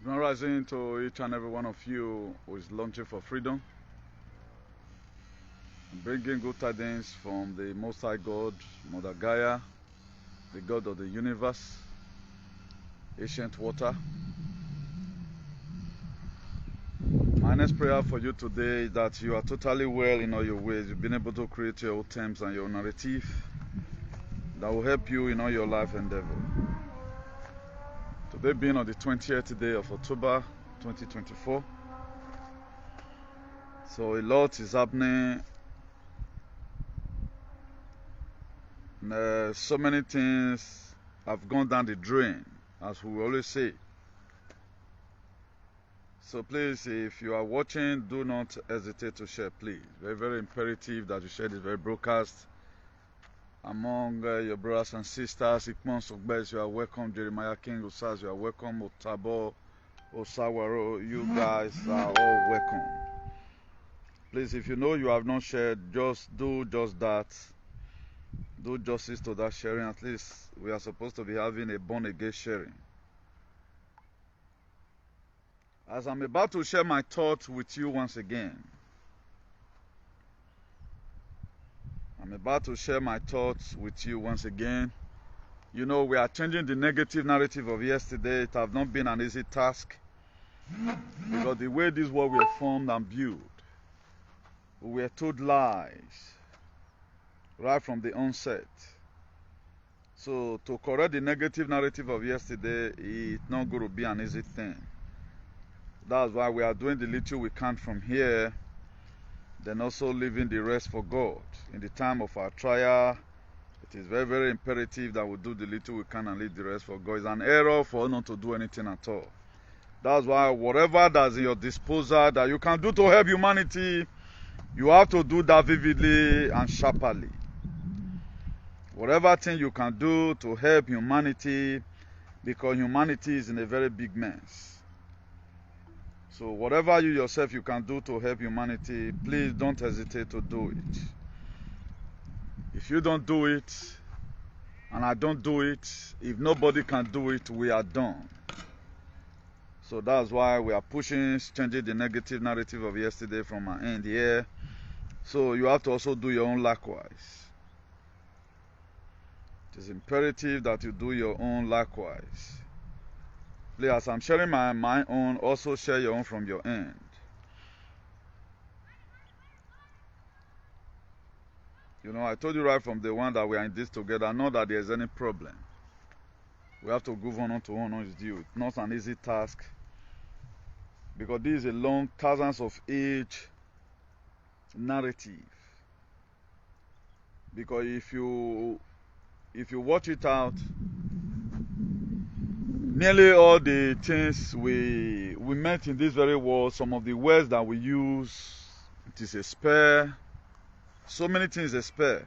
Grand rising to each and every one of you who is launching for freedom, bringing good tidings from the Most High God, Mother Gaia, the God of the universe, ancient water. My next prayer for you today is that you are totally well in all your ways. You've been able to create your own terms and your narrative that will help you in all your life endeavor. Today being on the 20th day of October 2024. So a lot is happening. So many things have gone down the drain, as we always say. So please, if you are watching, do not hesitate to share, please. Very, very imperative that you share this very broadcast among your brothers and sisters. Mons, you are welcome. Jeremiah King, Usaz, you are welcome. Otabo, Osawaro, you guys are all welcome. Please, if you know you have not shared, just do just that. Do justice to that sharing. At least we are supposed to be having a born again sharing. As I'm about to share my thoughts with you once again, you know, we are changing the negative narrative of yesterday. It has not been an easy task because the way this world were formed and built, we were told lies right from the onset. So to correct the negative narrative of yesterday, it's not going to be an easy thing. That's why we are doing the little we can from here, then also leaving the rest for God. In the time of our trial, it is very, very imperative that we do the little we can and leave the rest for God. It's an error for us not to do anything at all. That's why whatever that's in your disposal that you can do to help humanity, you have to do that vividly and sharply. Whatever thing you can do to help humanity, because humanity is in a very big mess. So whatever you yourself you can do to help humanity, please don't hesitate to do it. If you don't do it, and I don't do it, if nobody can do it, we are done. So that's why we are pushing, changing the negative narrative of yesterday from our end here. So you have to also do your own likewise. It is imperative that you do your own likewise. Please, as I'm sharing my own, also share your own from your end. You know, I told you right from the one that we are in this together, not that there's any problem. We have to move on to one is due. It's not an easy task, because this is a long, thousands of age narrative. Because if you watch it out, nearly all the things we met in this very world, some of the words that we use, it is a spare. So many things a spare.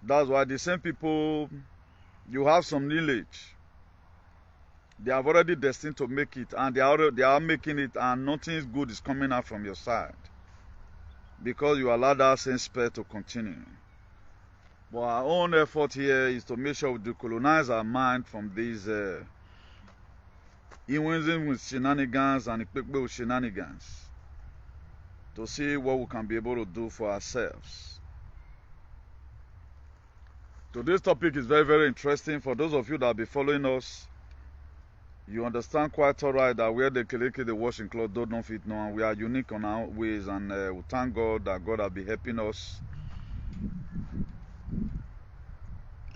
That's why the same people, you have some knowledge, they have already destined to make it, and they are making it, and nothing good is coming out from your side, because you allow that same spare to continue. But our own effort here is to make sure we decolonize our mind from these with shenanigans and equipment with shenanigans, to see what we can be able to do for ourselves. Today's topic is very, very interesting. For those of you that have been following us, you understand quite alright that where the keleke the washing cloth don't fit now, and we are unique on our ways, and we thank God that God has been helping us.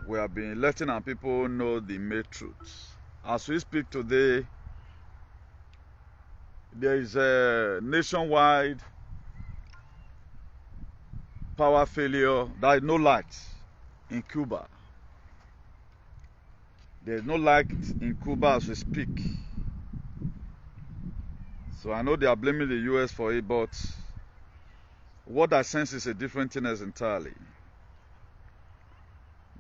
We have been letting our people know the main truths. As we speak today, there is a nationwide power failure. There is no light in Cuba. There is no light in Cuba as we speak. So I know they are blaming the US for it, but what I sense is a different thing entirely.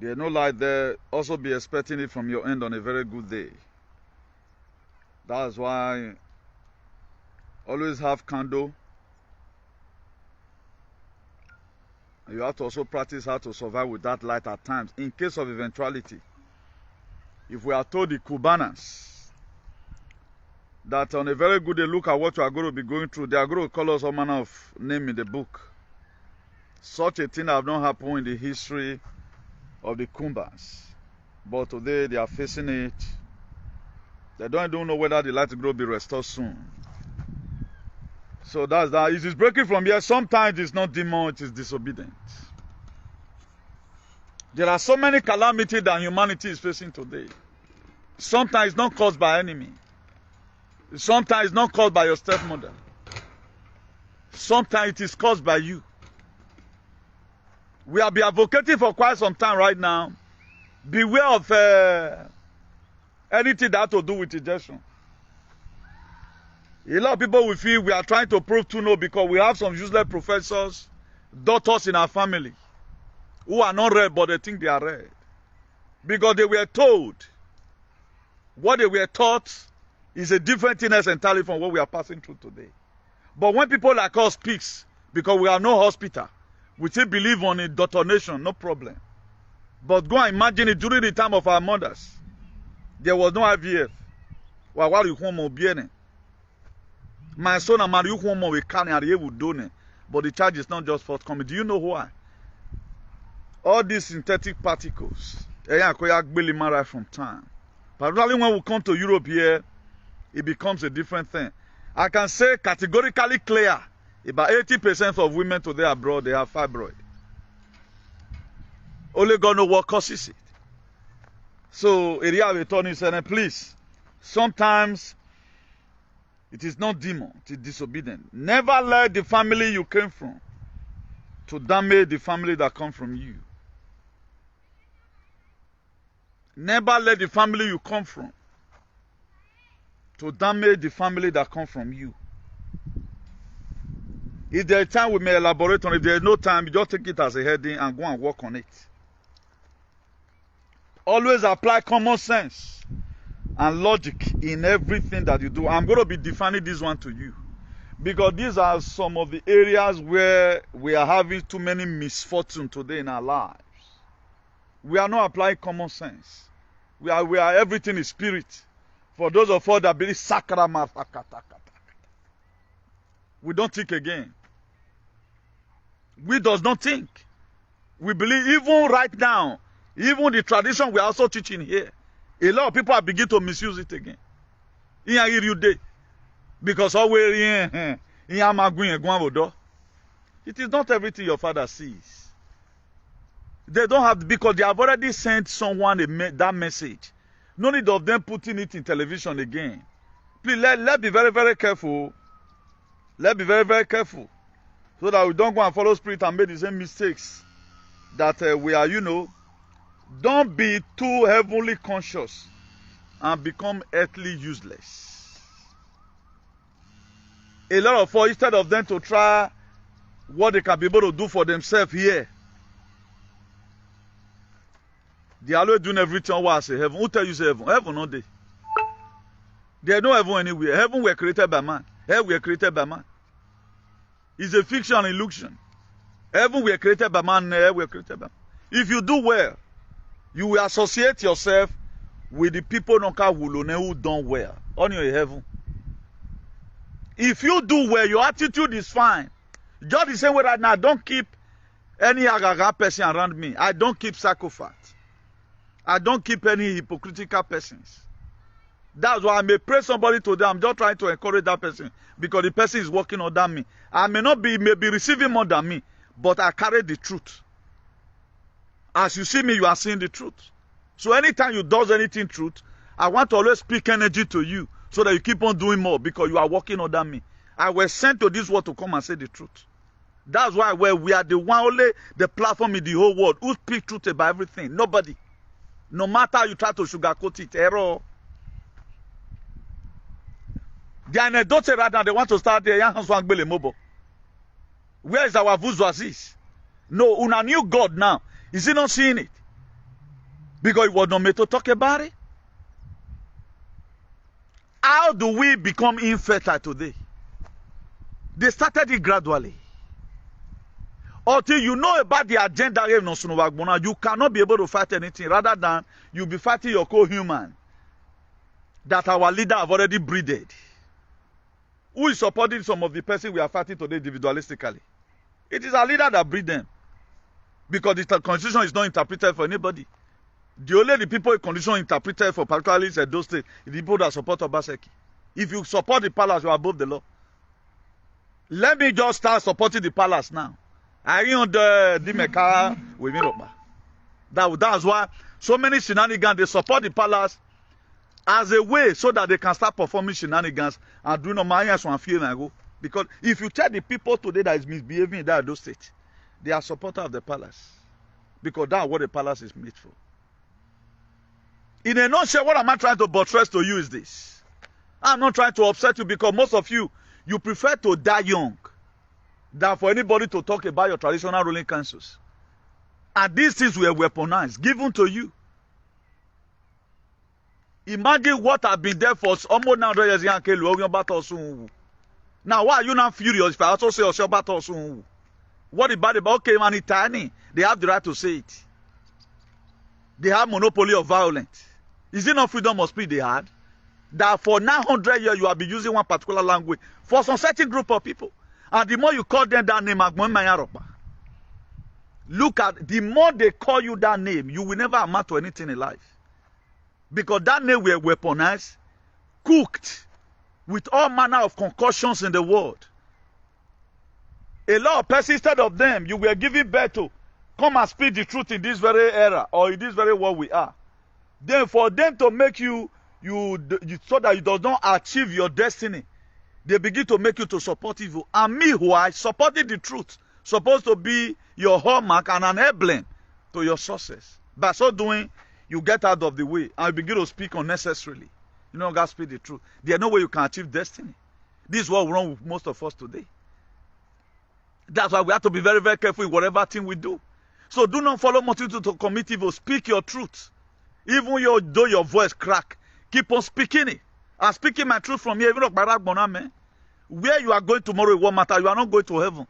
There's no light there. Also be expecting it from your end on a very good day. That's why always have candle. You have to also practice how to survive with that light at times in case of eventuality. If we are told the Cubanas that on a very good day, look at what you are going to be going through. They are going to call us all manner of name in the book. Such a thing have not happened in the history of the Kumbas. But today they are facing it. They don't even know whether the light will be restored soon. So that's that. It is breaking from here. Sometimes it's not demon, it is disobedience. There are so many calamities that humanity is facing today. Sometimes it's not caused by enemy. Sometimes it's not caused by your stepmother. Sometimes it is caused by you. We have been advocating for quite some time right now. Beware of anything that has to do with injection. A lot of people will feel we are trying to prove to know because we have some useless professors, doctors in our family who are not read but they think they are read. Because they were told what they were taught is a different thing entirely from what we are passing through today. But when people like us speak, because we are no hospital, we still believe on indoctrination, no problem. But go and imagine it during the time of our mothers. There was no IVF. My son and Mario we can't, but the charge is not just forthcoming. Do you know why? All these synthetic particles, from time. Particularly when we come to Europe here, it becomes a different thing. I can say categorically clear, about 80% of women today abroad, they have fibroid. Only God knows what causes it. So, area of attorney said, please, sometimes it is not demon, it is disobedient. Never let the family you came from to damage the family that comes from you. Never let the family you come from to damage the family that comes from you. If there is time, we may elaborate on it. If there is no time, you just take it as a heading and go and work on it. Always apply common sense and logic in everything that you do. I'm going to be defining this one to you because these are some of the areas where we are having too many misfortune today in our lives. We are not applying common sense. We are everything is spirit. For those of us that believe sakrama, we don't think again. We does not think. We believe even right now, even the tradition we are also teaching here, a lot of people are beginning to misuse it again. Because it is not everything your father sees. They don't have, because they have already sent someone that message. No need of them putting it in television again. Please, let's be very, very careful. Let's be very, very careful. So that we don't go and follow spirit and make the same mistakes that we are, Don't be too heavenly conscious and become earthly useless. A lot of us, instead of them to try what they can be able to do for themselves here, they are always doing everything what I say heaven. Who tell you say heaven? Heaven not there. There is no heaven anywhere. Heaven were created by man. Hell were created by man. It's a fiction and illusion. Heaven were created by man, hell were created by man. If you do well, you will associate yourself with the people who done well on your heaven. If you do well, your attitude is fine. Just the same way right now, I don't keep any agaga person around me. I don't keep psychopaths. I don't keep any hypocritical persons. That's why I may pray somebody today. I'm just trying to encourage that person because the person is working under me. I may be receiving more than me, but I carry the truth. As you see me, you are seeing the truth. So anytime you do anything truth, I want to always speak energy to you so that you keep on doing more because you are working under me. I was sent to this world to come and say the truth. That's why we are the one, only the platform in the whole world who speak truth about everything. Nobody. No matter how you try to sugarcoat it, error. The anecdote right now, they want to start there. Where is our bourgeoisie? No, una new God now. Is he not seeing it? Because it was not made to talk about it. How do we become infertile today? They started it gradually. Until you know about the agenda, you cannot be able to fight anything rather than you be fighting your co-human that our leader have already breeded. Who is supporting some of the person we are fighting today individualistically? It is our leader that breed them. Because the constitution is not interpreted for anybody. The people in constitution interpreted for, particularly in those states, the people that support Obaseki. If you support the palace, you are above the law. Let me just start supporting the palace now. I on the Dimeka with me. That's why so many shenanigans, they support the palace as a way so that they can start performing shenanigans and doing no fear and go. Because if you tell the people today that is misbehaving in that those states, they are supporters of the palace. Because that's what the palace is made for. In a nutshell, what am I trying to buttress to you is this. I'm not trying to upset you because most of you prefer to die young than for anybody to talk about your traditional ruling councils. And these things were weaponized, given to you. Imagine what have been there for almost 900 years. Now, why are you not furious if I also say Osho? What about okay, man, it's tiny. They have the right to say it. They have monopoly of violence. Is it not freedom of speech they had? That for 900 years you have been using one particular language for some certain group of people. And the more you call them that name, look at, the more they call you that name, you will never amount to anything in life. Because that name were weaponized, cooked with all manner of concussions in the world. A lot of persons, instead of them, you were giving birth to, come and speak the truth in this very era, or in this very world we are. Then for them to make you so that you do not achieve your destiny, they begin to make you to support evil. And me, who I supported the truth, supposed to be your hallmark and an emblem to your success. By so doing, you get out of the way and you begin to speak unnecessarily. You know, God speak the truth. There's no way you can achieve destiny. This is what wrong with most of us today. That's why we have to be very, very careful with whatever thing we do. So do not follow multitude to commit evil. Speak your truth. Even though your voice crack, keep on speaking it. I'm speaking my truth from here. Even where you are going tomorrow, it won't matter. You are not going to heaven.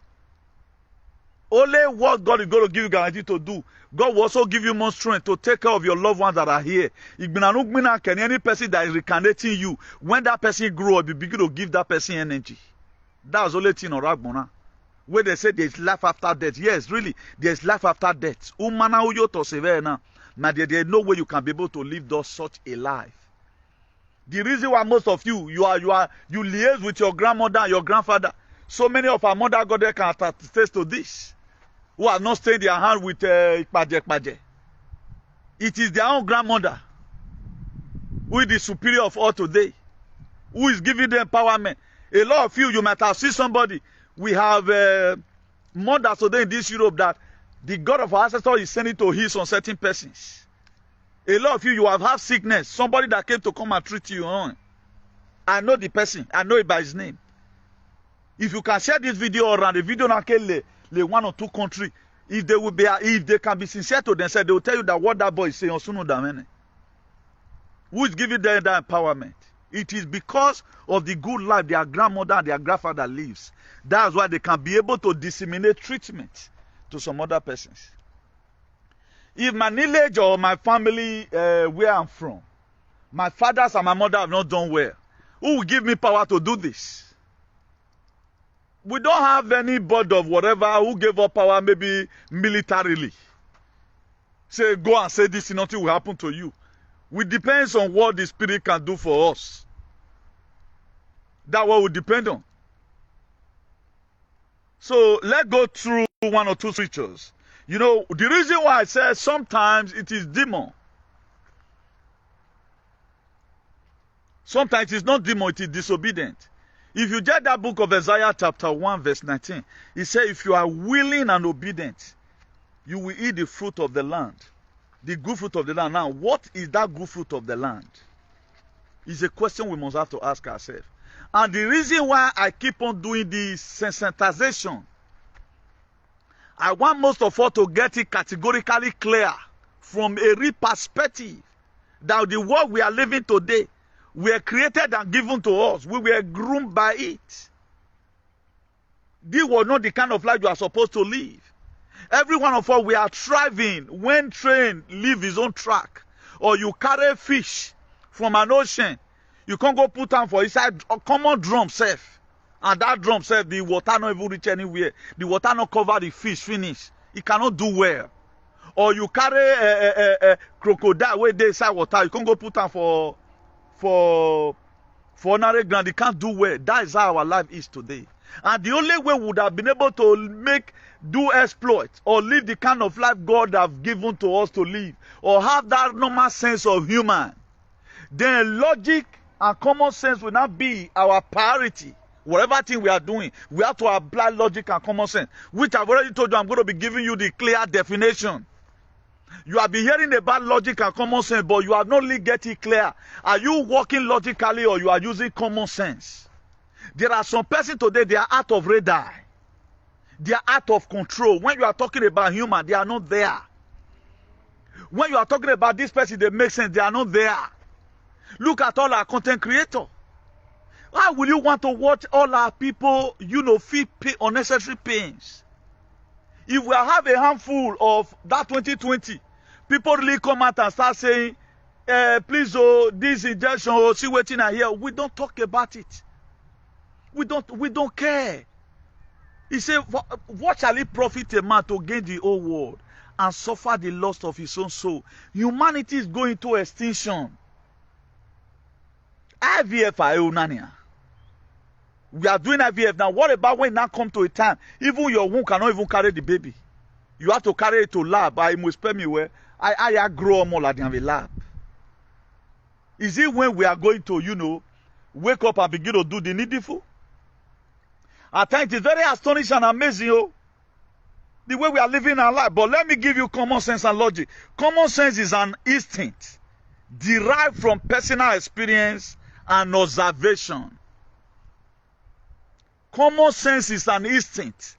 Only what God is going to give you guarantee to do. God will also give you more strength to take care of your loved ones that are here. Any person that is reincarnating you, when that person grow up, you begin to give that person energy. That's the only thing on Ragbona. Where they say there's life after death. Yes, really, there's life after death. There's no way you can be able to live such a life. The reason why most of you liaise with your grandmother and your grandfather. So many of our mother God there can attest to this. Who are not staying their hand with Ikpaje. It is their own grandmother who is the superior of all today, who is giving them empowerment. A lot of you might have seen somebody. We have mothers today in this Europe that the God of our ancestors is sending to heal some certain persons. A lot of you have had sickness. Somebody that came to come and treat you on. I know the person. I know it by his name. If you can share this video around, the video now can le 1 or 2 countries, if they can be sincere to themselves, they will tell you that what that boy is saying, who is giving them that empowerment? It is because of the good life their grandmother and their grandfather lives. That's why they can be able to disseminate treatment to some other persons. If my village or my family, where I'm from, my fathers and my mother have not done well, who will give me power to do this? We don't have any board of whatever who gave up power, maybe militarily. Say, go and say this, nothing will happen to you. It depends on what the Spirit can do for us. That's what we depend on. So let's go through 1 or 2 scriptures. You know, the reason why I say sometimes it is demon. Sometimes it's not demon, it is disobedient. If you get that book of Isaiah chapter 1 verse 19, it says, if you are willing and obedient, you will eat the fruit of the land. The good fruit of the land. Now, what is that good fruit of the land? It's a question we must have to ask ourselves. And the reason why I keep on doing this sensitization, I want most of us to get it categorically clear from a real perspective that the world we are living today, we are created and given to us. We were groomed by it. This was not the kind of life you are supposed to live. Every one of us, we are thriving when train leave his own track. Or you carry fish from an ocean. You can't go put them for inside a common drum safe. And that drum said the water not even reach anywhere. The water not cover the fish finish. It cannot do well. Or you carry a crocodile where they inside water. You can't go put them for another ground. It can't do well. That is how our life is today. And the only way we would have been able to do exploits or live the kind of life God has given to us to live, or have that normal sense of human, then logic and common sense will not be our priority. Whatever thing we are doing, we have to apply logic and common sense, which I've already told you. I'm going to be giving you the clear definition. You have been hearing about logic and common sense, but you have not really get it clear. Are you working logically or you are using common sense? There are some persons today, they are out of radar. They are out of control. When you are talking about human, they are not there. When you are talking about this person, they make sense, they are not there. Look at all our content creators. How will you want to watch all our people, feel unnecessary pains? If we have a handful of that 2020, people really come out and start saying, please, this injection, see what in here. We don't talk about it. We don't care. He said, what shall it profit a man to gain the whole world and suffer the loss of his own soul? Humanity is going to extinction. IVF are we are doing IVF now. What about when now come to a time, even your womb cannot even carry the baby? You have to carry it to lab. I must pay me where I grow more like in the lab. Is it when we are going to, wake up and begin to do the needful? At times it's very astonishing and amazing, the way we are living our life. But let me give you common sense and logic. Common sense is an instinct derived from personal experience and observation. Common sense is an instinct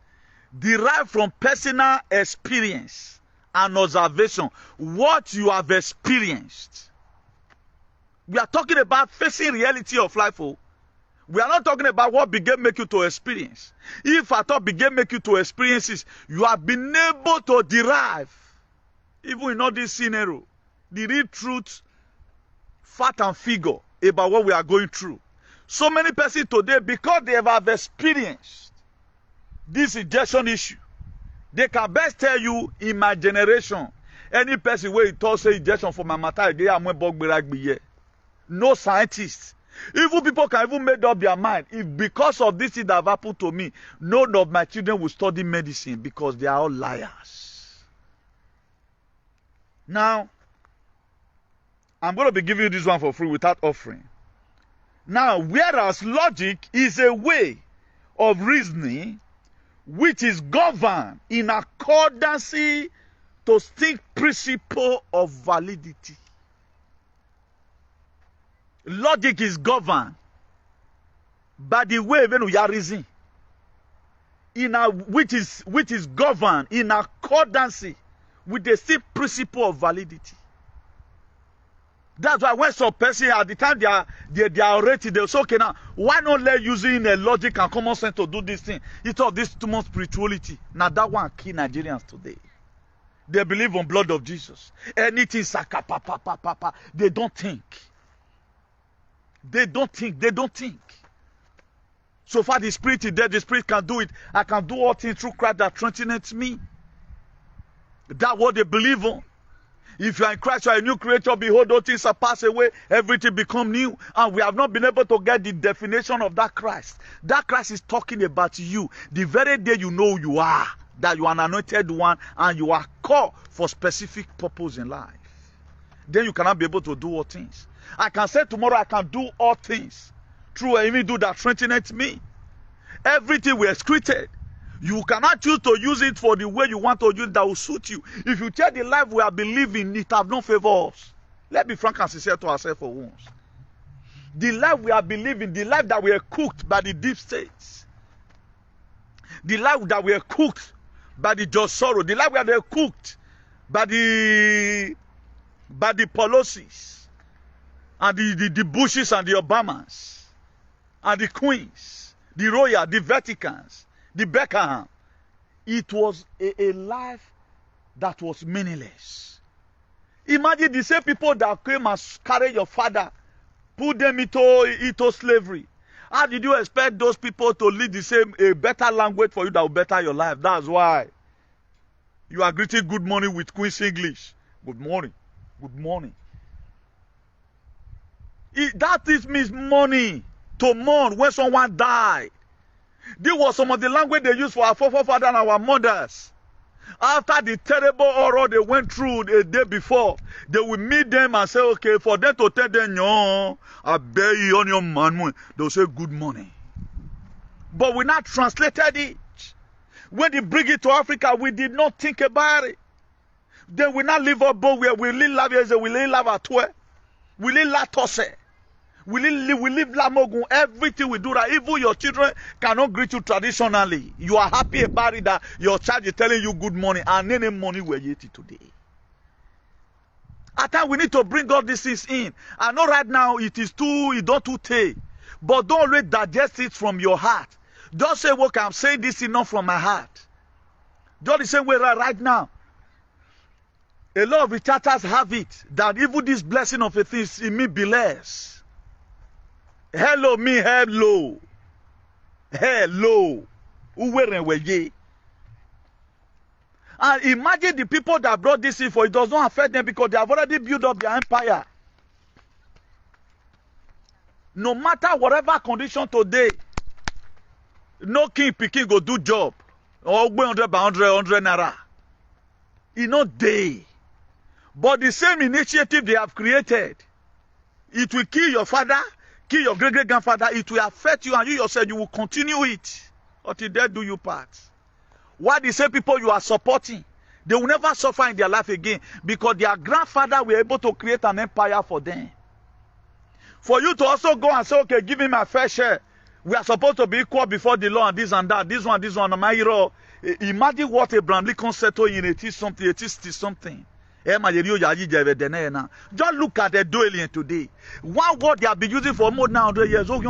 derived from personal experience and observation. What you have experienced. We are talking about facing reality of life. We are not talking about what began make you to experience. If I thought began make you to experiences, you have been able to derive, even in all this scenario, the real truth, fact and figure about what we are going through. So many persons today, because they have experienced this injection issue, they can best tell you, in my generation, any person where it say injection for my matter, no scientists. Even people can even make up their mind. If because of this thing that have happened to me, none of my children will study medicine, because they are all liars. Now, I'm going to be giving you this one for free without offering. Now, whereas logic is a way of reasoning which is governed in accordance to strict principle of validity. Logic is governed by the way when we are reasoning, which is governed in accordance with the strict principle of validity. That's why when some person at the time they are already, they'll say, okay, now why not let using a logic and common sense to do this thing? It's all this too much spirituality. Now that one key Nigerians today. They believe on blood of Jesus. Anything saka pa pa pa pa pa. They don't think. They don't think. So far the spirit is there, the spirit can do it. I can do all things through Christ that strengthens me. That's what they believe on. If you are in Christ, you are a new creature. Behold, all things are passed away. Everything become new. And we have not been able to get the definition of that Christ. That Christ is talking about you. The very day you know you are, that you are an anointed one and you are called for specific purpose in life. Then you cannot be able to do all things. I can say tomorrow I can do all things through even do that strengthens me. Everything we excreted. You cannot choose to use it for the way you want to use it that will suit you. If you check the life we have been living, it have not favored us. Let's be frank and sincere to ourselves for once. The life we have been living, the life that we are cooked by the deep states, the life that we are cooked by the just sorrow, the life we are cooked by the Pelosi's and the Bushes and the Obamas and the Queens, the Royal, the Vaticans, the Beckham. It was a life that was meaningless. Imagine the same people that came and carried your father, put them into slavery, How did you expect those people to lead a better language for you that will better your life? That's why you are greeting good morning with Queen's English. Good morning. Good morning. That means money to mourn when someone died. This was some of the language they used for our forefathers and our mothers. After the terrible horror they went through the day before, they will meet them and say, okay, for them to tell them, no, I bear you on your man, they'll say good morning. But we not translated it. When they bring it to Africa, we did not think about it. They will not live up both where we live at 12. We live latose. We live lamogun. Everything we do that. Even your children cannot greet you traditionally. You are happy about it that your child is telling you good morning. And any money we're eating today. At times we need to bring all these things in. I know right now it don't too take. But don't always digest it from your heart. Don't say, okay, I'm saying this enough from my heart. Just the same way right now. A lot of the churches have it. That even this blessing of a thing in me be less. Hello, me, hello. Hello. And imagine the people that brought this in for it does not affect them because they have already built up their empire. No matter whatever condition today, no king picking go do job. Or 100 by 100 naira. It's not they. But the same initiative they have created, it will kill your father, kill your great-great-grandfather. It will affect you and you yourself. You will continue it until they do you part. Why the same people you are supporting, they will never suffer in their life again because their grandfather were able to create an empire for them. For you to also go and say, okay, give me my fair share. We are supposed to be equal before the law and this and that. This one, my hero. Imagine what Abraham Lincoln settled in 80-something. Just look at the dueling today. One word they have been using for more than 100 years. Now,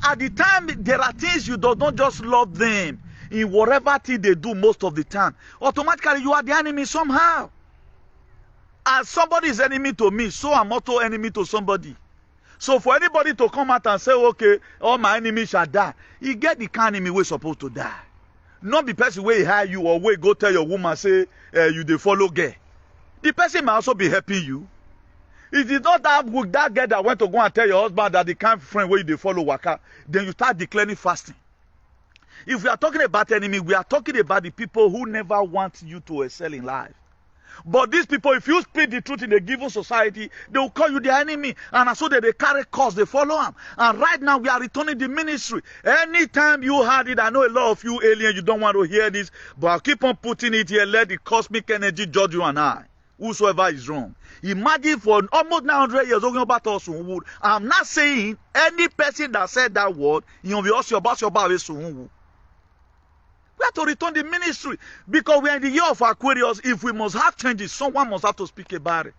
at the time, there are things you don't just love them in whatever thing they do most of the time. Automatically, you are the enemy somehow. As somebody is enemy to me, so I'm also enemy to somebody. So for anybody to come out and say, okay, all my enemies shall die, you get the kind of enemy we're supposed to die. Not the person where he hire you or where go tell your woman, say, you they follow girl. The person might also be helping you. It is not that girl that went to go and tell your husband that the kind of friend where they follow waka, then you start declaring fasting. If we are talking about enemy, we are talking about the people who never want you to excel in life. But these people, if you speak the truth in a given society, they will call you their enemy. And so they carry cause, they follow them. And right now, we are returning the ministry. Anytime you heard it, I know a lot of you aliens, you don't want to hear this, but I'll keep on putting it here. Let the cosmic energy judge you and I. Whosoever is wrong. Imagine for almost 900 years, talking about us. I'm not saying any person that said that word, you'll be also about your baby. We have to return the ministry because we are in the year of Aquarius. If we must have changes, someone must have to speak about it.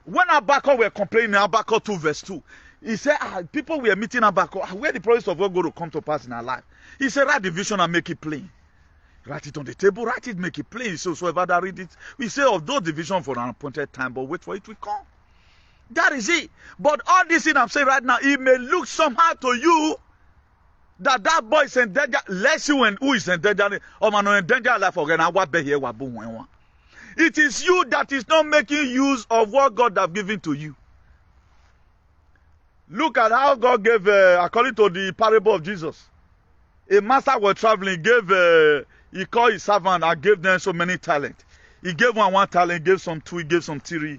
When Habakkuk were complaining in Habakkuk 2 verse 2, he said, people were meeting Habakkuk, where the promise of God going to come to pass in our life. He said, write the vision and make it plain. Write it on the table, write it, make it plain. So whoever that read it, we say, although the vision for an appointed time, but wait for it to come. That is it. But all this thing I'm saying right now, it may look somehow to you that boy is in danger. Less you and who is in danger. Oh man, in danger life again. It is you that is not making use of what God have given to you. Look at how God gave, according to the parable of Jesus. A master was traveling, he called his servant and gave them so many talents. He gave one talent, gave some 2, he gave some 3.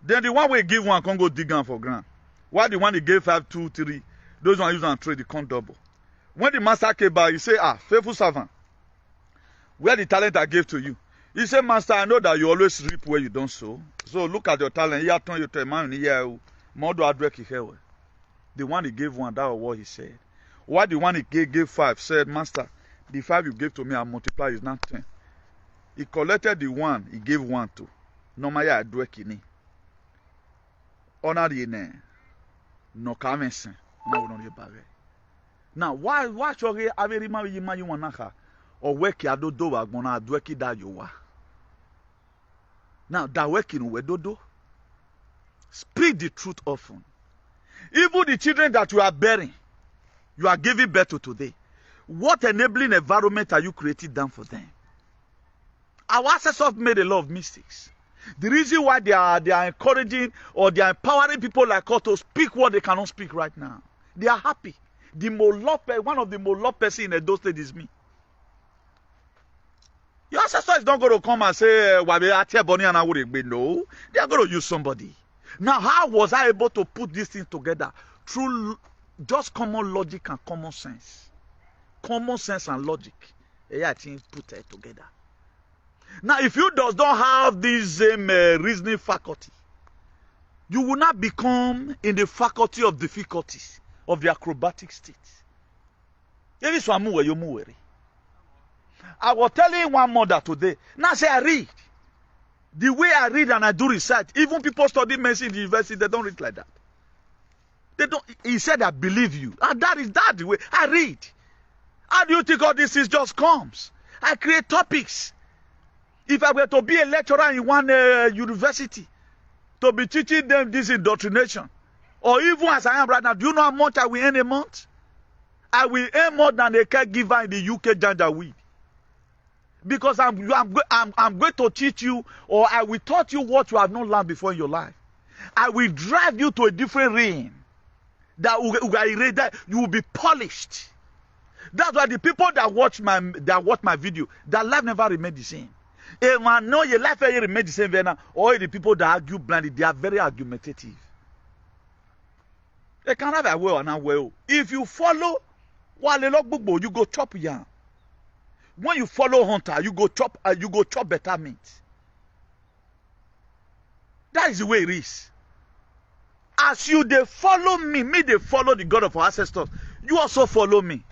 Then the one we give one can go dig on for ground. While the one he gave 5, 2, 3. Those one use and trade, they can't double. When the master came back, he said, faithful servant, where the talent I gave to you? He said, master, I know that you always reap where you don't sow. So look at your talent. The one he gave 1, that was what he said. Why the one he gave 5 said, master, the 5 you gave to me, I multiply is not 10. He collected the 1, he gave 1 to. Normally I do a kidney. Honor the name. No commencing. Now, why should I have a man you want or work ya do agona dweki da you are? Now, that working with dodo. Speak the truth often. Even the children that you are bearing, you are giving birth to today. What enabling environment are you creating down for them? Our ancestors made a lot of mistakes. The reason why they are encouraging or they are empowering people like us to speak what they cannot speak right now. They are happy. One of the most loved person in Edo State is me. Your ancestor is not going to come and say, no. They are going to use somebody. Now, how was I able to put these things together? Through just common logic and common sense. Common sense and logic. I think put it together. Now, if you don't have this reasoning faculty, you will not become in the faculty of difficulties, of the acrobatic state. I was telling one mother today, now say I read. The way I read and I do research, even people study medicine in the university, they don't read like that. They don't. He said, I believe you. And that is the way I read. How do you think all this is just comes? I create topics. If I were to be a lecturer in one university, to be teaching them this indoctrination, or even as I am right now, do you know how much I will earn a month? I will earn more than a caregiver in the UK Janjaweed. Because I'm going to teach you, or I will taught you what you have not learned before in your life. I will drive you to a different realm. That you will be polished. That's why the people that watch my video, their life never remain the same. If I know your life never remain the same, or the people that argue blindly, they are very argumentative. They can have a way or not well. If you follow, you go chop yam. When you follow hunter, you go chop better meat. That is the way it is. As you they follow me they follow the God of our ancestors. You also follow me.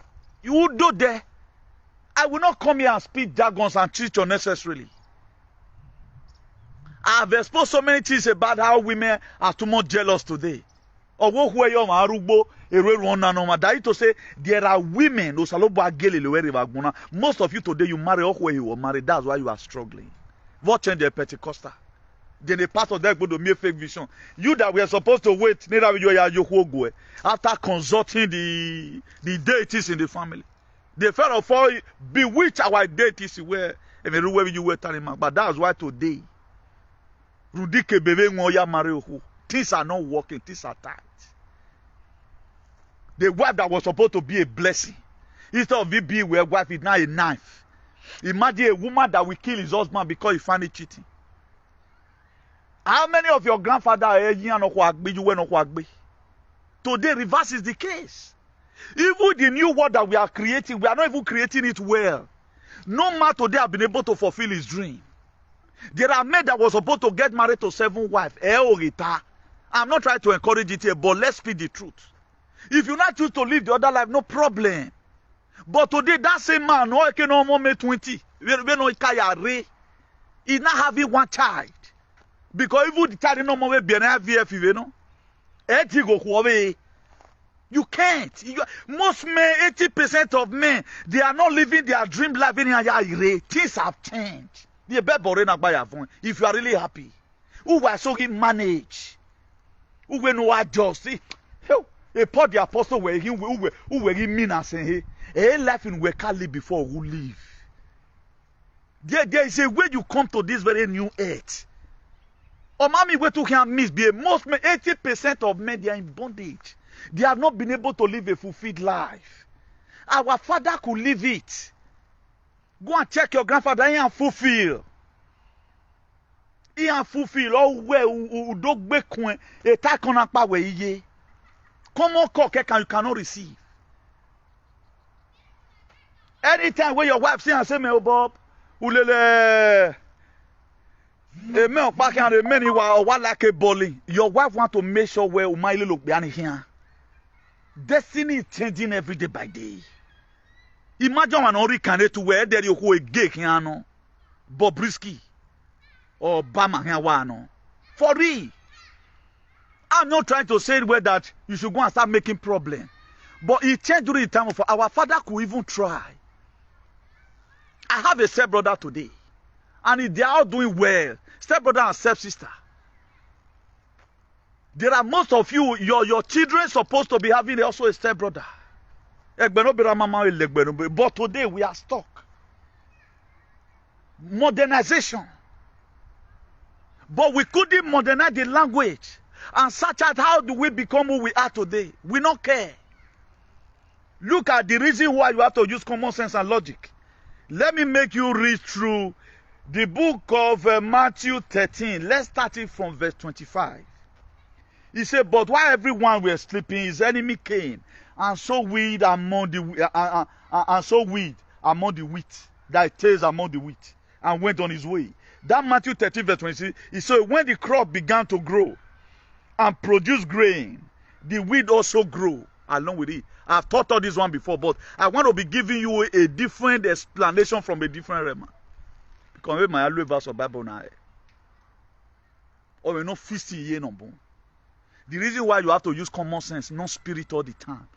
You will do there. I will not come here and speak jargons and teach unnecessarily. I have exposed so many things about how women are too much jealous today. Most of you today, you marry where you were married. That's why you are struggling. What change the Pentecostal? Then a part of that go to mere fake vision. You that were supposed to wait after consulting the deities in the family. They first of all bewitch our deities where you were telling me. But that's why today things are not working, things are tight. The wife that was supposed to be a blessing, instead of it being a wife, is now a knife. Imagine a woman that will kill his husband because he found it cheating. How many of your grandfather today reverse is the case? Even the new world that we are creating, we are not even creating it well. No man today have been able to fulfill his dream. There are men that were supposed to get married to 7 wives. I'm not trying to encourage it here, but let's speak the truth. If you not choose to live the other life, no problem. But today, that same man, no, can no more 20. He's not having one child. Because even the child no more be an IVF, you know. You can't. Most men, 80% of men, they are not living their dream life. Things have changed. If you are really happy, who was so manage, who will know adjust. A part the apostle where he who were mean and saying, hey, life in where can live before who live. There is a way you come to this very new earth. Or mommy, we took him miss be most 80% of men they are in bondage. They have not been able to live a fulfilled life. Our father could live it. Go and check your grandfather. He ain't fulfill. He ain't fulfill. Oh well, who don't be coin. A take on a power ye. Come on, cock you cannot receive. Anytime when your wife say and say, "Me Bob, ulele." The men back and the men who are like a bowling. Your wife want to make sure where my look behind here. Destiny is changing every day by day. Imagine an Orikane to where there you go a gay hiano, Bobrisky, or Bama hiano. For real. I'm not trying to say where that you should go and start making problem. But it changed during the time of our father could even try. I have a stepbrother today. And they are all doing well. Stepbrother and stepsister. There are most of you, your children supposed to be having also a stepbrother. But today we are stuck. Modernization. But we couldn't modernize the language and search out how do we become who we are today. We don't care. Look at the reason why you have to use common sense and logic. Let me make you read through the book of Matthew 13. Let's start it from verse 25. He said, but while everyone were sleeping, his enemy came and sowed weed among the wheat, that tares among the wheat, and went on his way. That Matthew 13 verse 26, he said, when the crop began to grow and produce grain, the wheat also grew along with it. I've taught all this one before, but I want to be giving you a different explanation from a different realm. Because my verse of Bible now. Or we're not feasting here no more. The reason why you have to use common sense, not spirit all the time.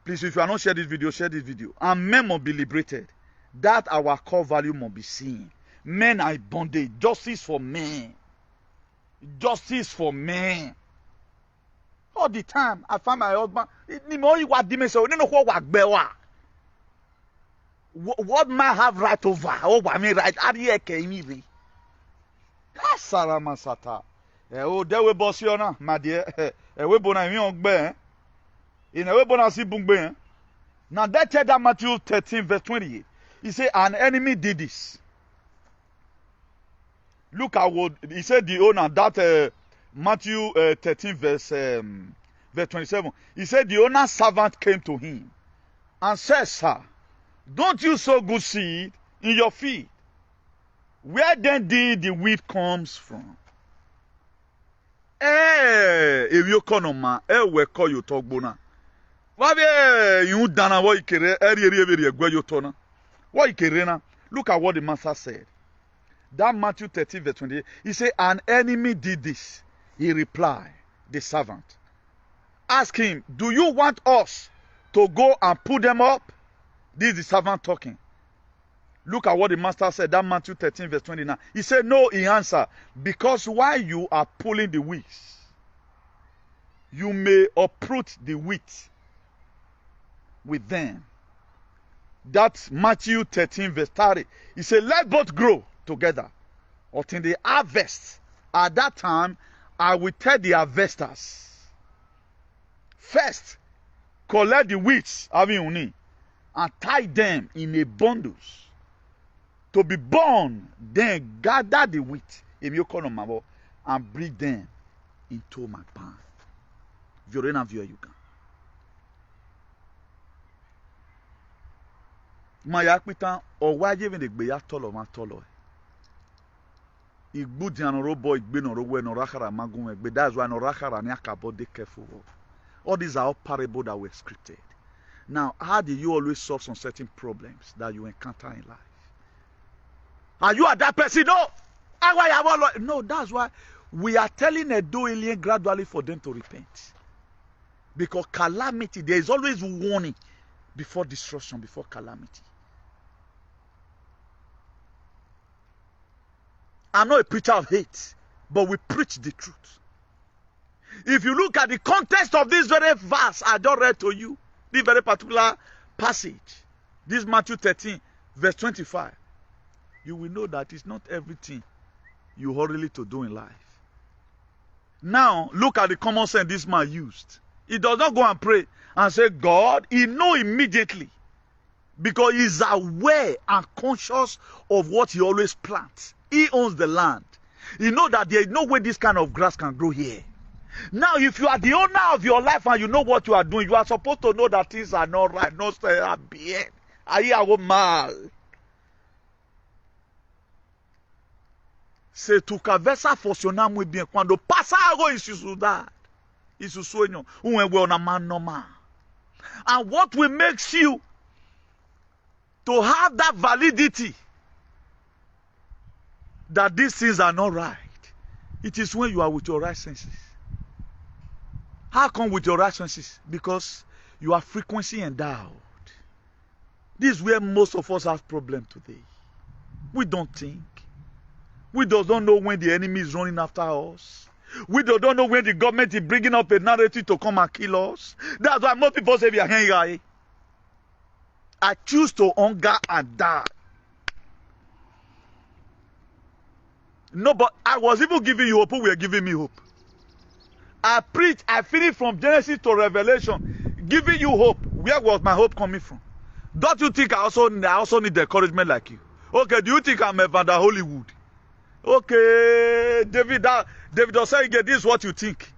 Please, if you are not sharing this video, share this video. And men must be liberated. That our core value must be seen. Men are bondage. Justice for men. Justice for men. All the time, I find my husband. What man have right over? Oh, I mean, right? Saramasata. Oh, there we boss you now, my dear. We bona mi ogbe. In a way bona si bungbe. Now that tell that Matthew 13 verse 28. He said, an enemy did this. Look at what he said. The owner that Matthew 13 verse 27. He said the owner's servant came to him and said, sir, don't you sow good seed in your field? Where then did the wheat comes from? If you come on, we call you talk bona. Why you dana what you kere? What you kere na? Look at what the master said. That Matthew 13 verse 28. He said, an enemy did this. He replied, the servant. Ask him, do you want us to go and put them up? This is the servant talking. Look at what the master said, that Matthew 13 verse 29. He said, no, he answered, because while you are pulling the weeds, you may uproot the wheat with them. That's Matthew 13 verse 30. He said, let both grow together until the harvest. At that time, I will tell the harvesters, first, collect the wheats, and tie them in a bundles to be born, then gather the wheat and bring them into my barn. Viorena viewer you can. Mayakpita or why even the gbeya tolo ma tolo. Igbudi anorobo igbe norowe norakara magume. But that's why norakara nyakabo de careful. All these are all parables that were scripted. Now, how do you always solve some certain problems that you encounter in life? Are you at that person? No. No, that's why we are telling a alien gradually for them to repent. Because calamity, there is always warning before destruction, before calamity. I'm not a preacher of hate, but we preach the truth. If you look at the context of this very verse I just read to you, this very particular passage, this Matthew 13, verse 25, you will know that it's not everything you hurriedly to do in life. Now, look at the common sense this man used. He does not go and pray and say, God, he knows immediately. Because he's aware and conscious of what he always plants. He owns the land. He knows that there is no way this kind of grass can grow here. Now, if you are the owner of your life and you know what you are doing, you are supposed to know that things are not right. No, say, bien. Ahí hago mal. Se tu cabeza funciona muy bien cuando pasa algo en su ciudad, en su sueño, un una man normal. And what will make you to have that validity that these things are not right? It is when you are with your right senses. How come with your right senses? Because you are frequency endowed. This is where most of us have problem today. We don't think. We don't know when the enemy is running after us. We don't know when the government is bringing up a narrative to come and kill us. That's why most people say we are hangry. I choose to hunger and die. No, but I was even giving you hope. Who were giving me hope? I preached. I finished from Genesis to Revelation, giving you hope. Where was my hope coming from? Don't you think I also need encouragement like you? Okay, do you think I'm Evander Hollywood? Okay, David Osei, this is what you think.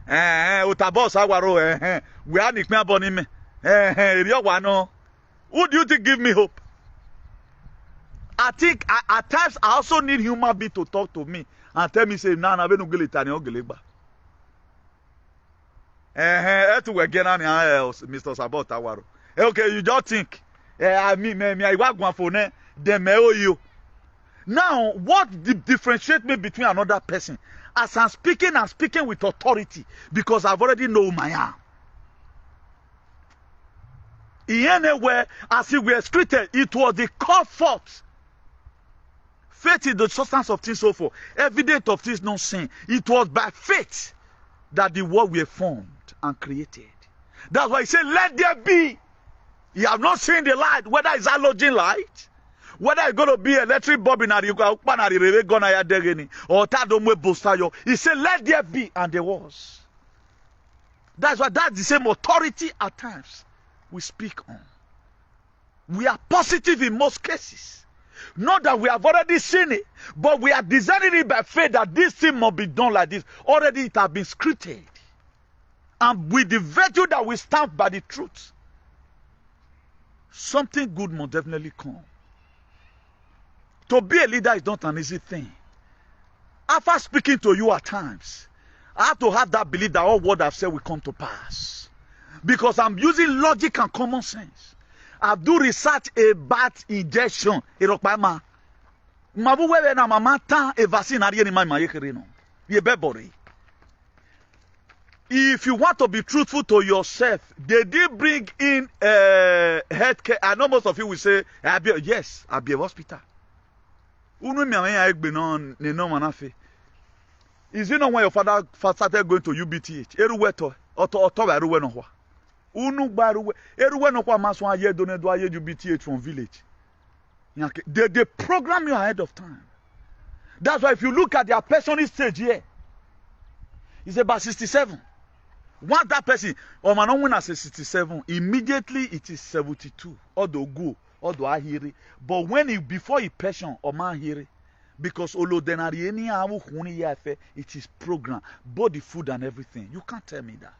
Utabos Awaro, we are Nick Mabonime. Who do you think give me hope? I think at times I also need human being to talk to me and tell me, say, nah, I'm going to go to Mr. Sabot Awaro. Okay, you just think. I work one for them, you. Now, what differentiates me between another person? As I'm speaking with authority because I've already know my am. In anywhere, as it was scripted, it was the comfort. Faith is the substance of things so forth. Evidence of things not seen. It was by faith that the world were formed and created. That's why he said, let there be. You have not seen the light, whether it's halogen light, whether it's going to be electric bulb in or Tadomwe. He said, let there be, and there was. That's why that's the same authority at times we speak on. We are positive in most cases. Not that we have already seen it, but we are designing it by faith that this thing must be done like this. Already it has been scripted. And with the virtue that we stand by the truth, something good must definitely come. To be a leader is not an easy thing. After speaking to you at times, I have to have that belief that all what I've said will come to pass. Because I'm using logic and common sense. I do research about injection. If you want to be truthful to yourself, they did bring in healthcare. I know most of you will say, yes, I'll be a hospital. Is it not when your father started going to UBTH? UBTH from village. They program you ahead of time. That's why if you look at their personal stage here, it's about 67. Once that person, or man, when I say 67, immediately it is 72. Although go, although I hear it. But when he before he pension, or man hear it, because it is programmed, body, food, and everything. You can't tell me that.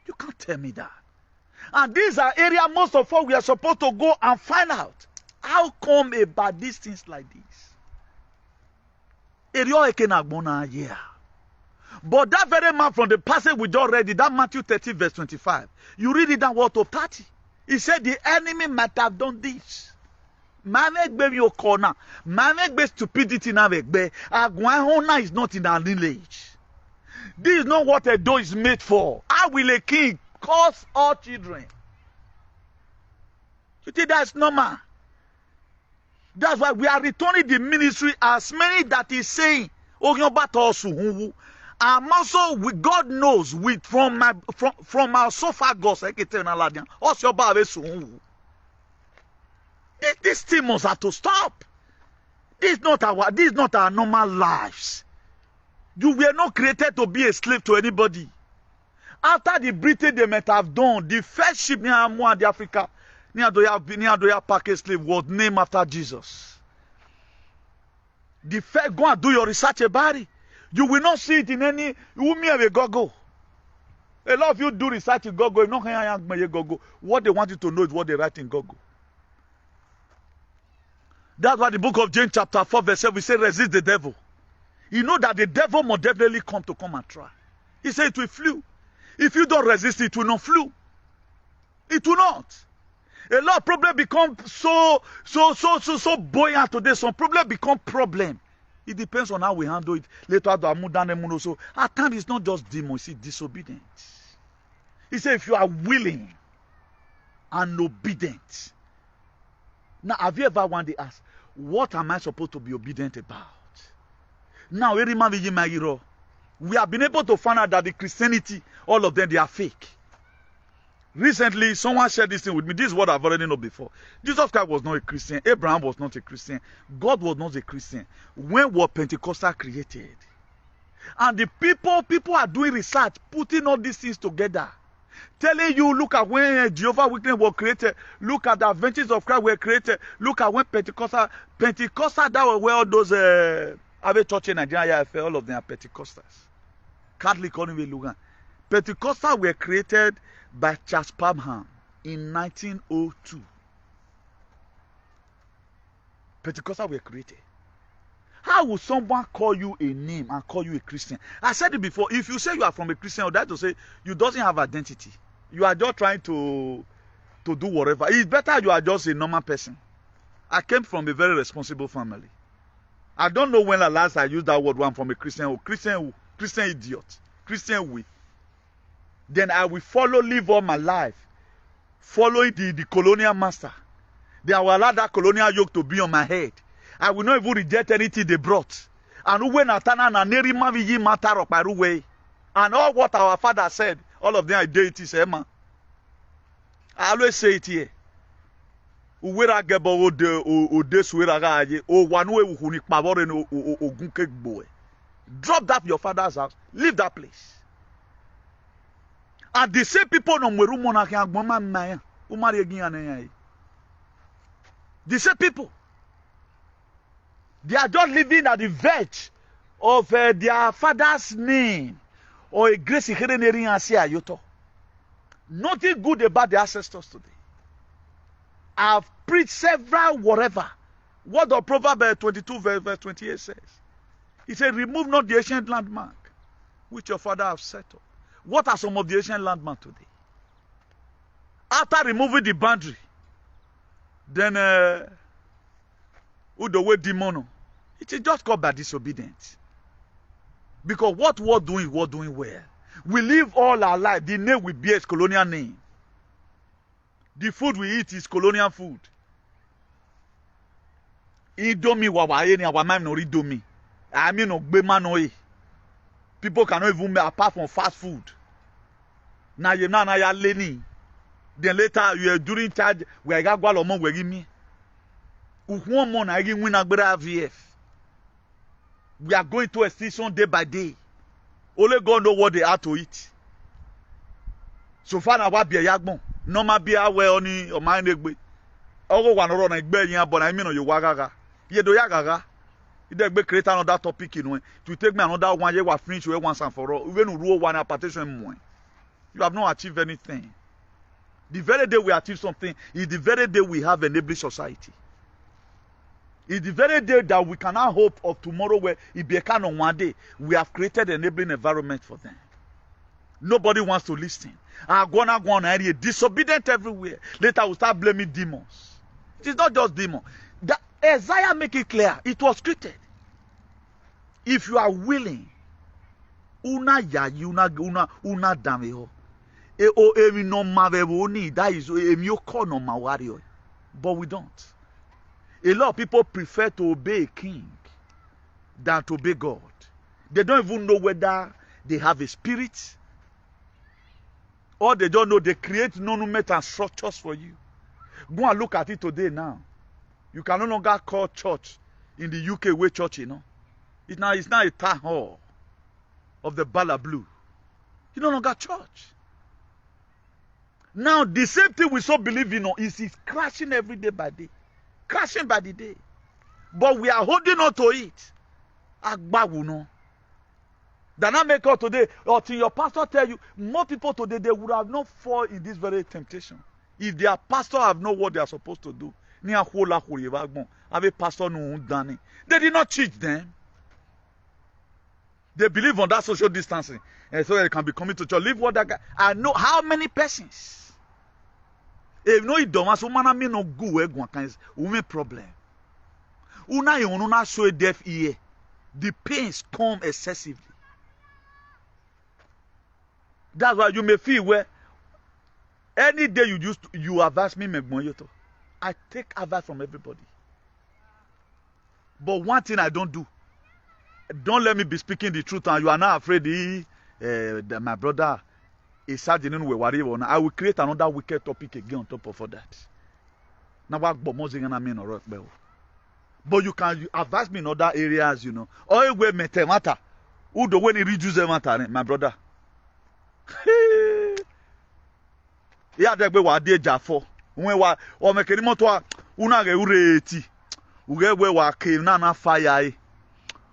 You can't tell me that. And these are areas most of us we are supposed to go and find out. How come about these things like this? Yeah. But that very man from the passage we just read, that Matthew 13 verse 25, you read it down what to 30. He said the enemy might have done this. Mamegbe your corner. Mamegbe stupidity na vegbe. Agwahona is not in our lineage. This is not what a door is made for. How will a king curse all children? You think that's normal? That's why we are returning the ministry as many that is saying, and also God knows from our esophagus, this thing must have to stop. This is not our normal lives. You were not created to be a slave to anybody. After the Britain they might have done, the first ship near the Africa, near the package slave was named after Jesus. The first, go and do your research about it. You will not see it in any, you will have a Google. A lot of you do research in Google, not Google. What they want you to know is what they write in Google. That's why the book of James chapter 4 verse 7, we say resist the devil. You know that the devil must definitely come and try. He said it will flew. If you don't resist it, it will not flew. It will not. A lot of problems become so buoyant today. Some problems become problem. It depends on how we handle it. Later, so at times it's not just demons, it's disobedience. He said if you are willing and obedient. Now, have you ever wondered what am I supposed to be obedient about? Now, every man will We have been able to find out that the Christianity, all of them, they are fake. Recently, someone shared this thing with me. This is what I've already known before. Jesus Christ was not a Christian. Abraham was not a Christian. God was not a Christian. When was Pentecostal created? And the people are doing research, putting all these things together. Telling you, look at when Jehovah Witness was created. Look at the Adventists of Christ were created. Look at when Pentecostal, that were where all those Ave church in Nigeria, all of them are Pentecostals. Catholic, Lugan. Pentecostal were created by Charles Parham in 1902. Pentecostal were created. How will someone call you a name and call you a Christian? I said it before. If you say you are from a Christian, or that to say you doesn't have identity. You are just trying to do whatever. It's better you are just a normal person. I came from a very responsible family. I don't know when the last I used that word when I'm from a Christian idiot. Christian way. Then I will live all my life, following the colonial master. Then I will allow that colonial yoke to be on my head. I will not even reject anything they brought. And when matter of my way. And all what our father said, all of them are deities, Emma. I always say it here. Drop that your father's house. Leave that place. And the same people no the same people. They are just living at the verge of their father's name or a grace. Nothing good about the ancestors today. I've preached several whatever. What the Proverbs 22 verse 28 says. He said, remove not the ancient landmark which your father have set up. What are some of the ancient landmarks today? After removing the boundary, then the way demon, it is just called by disobedience. Because what we're doing well. We live all our life. The name we bear is colonial name. The food we eat is colonial food. Indomie wawaye our mind no indomie. I mean no gbemanoe. People cannot even make apart from fast food. Now you na ya leni. Then later you are during charge we ga gwa lomo we gi mi. Uhun mo na gi win agbera HEAV. We are going to extinction day by day. Only God know what they are to eat. So far now what be yagbon. No ma be aware oni o mind egbe. Ogo wa no ro na egbe yin abon na mi no yo wagaga. Ye do yagaga. If they create another topic in way to take me another one year we finish we once and for all. Even rule one application more. You have not achieved anything. The very day we achieve something is the very day we have enabling society. It's the very day that we cannot hope of tomorrow where it become on one day. We have created an enabling environment for them. Nobody wants to listen. Area disobedient everywhere. Later we'll start blaming demons. It is not just demons. Isaiah make it clear. It was scripted. If you are willing, una dameho. That is no warrior. But we don't. A lot of people prefer to obey a king than to obey God. They don't even know whether they have a spirit or they don't know they create monument and structures for you. Go and look at it today now. You can no longer call church in the UK way church, you know. It's not a town hall of the Bala Blue. It's no longer church. Now the same thing we so believe in is crashing every day by day. Crashing by the day. But we are holding on to it. Agbawu That not make out today, or till your pastor tell you, more people today, they would have not fall in this very temptation. If their pastor have know what they are supposed to do. They did not teach them. They believe on that social distancing. And so they can be coming to church. Leave what that guy. I know how many persons. If no it don't, so man me no go women problem. Una show a deaf ear. The pains come excessively. That's why you may feel where any day you advise me megmoyoto. I take advice from everybody. But one thing I don't do, don't let me be speaking the truth and you are not afraid my brother is charging in whatever. I will create another wicked topic again on top of all that. Now what matter. But you can advise me in other areas, you know. Or we matter. Who the way reduce the matter, my brother. Yeah, that be what they jafo. When wa o make any moto una ge ureti. Uge we wa ke na fire.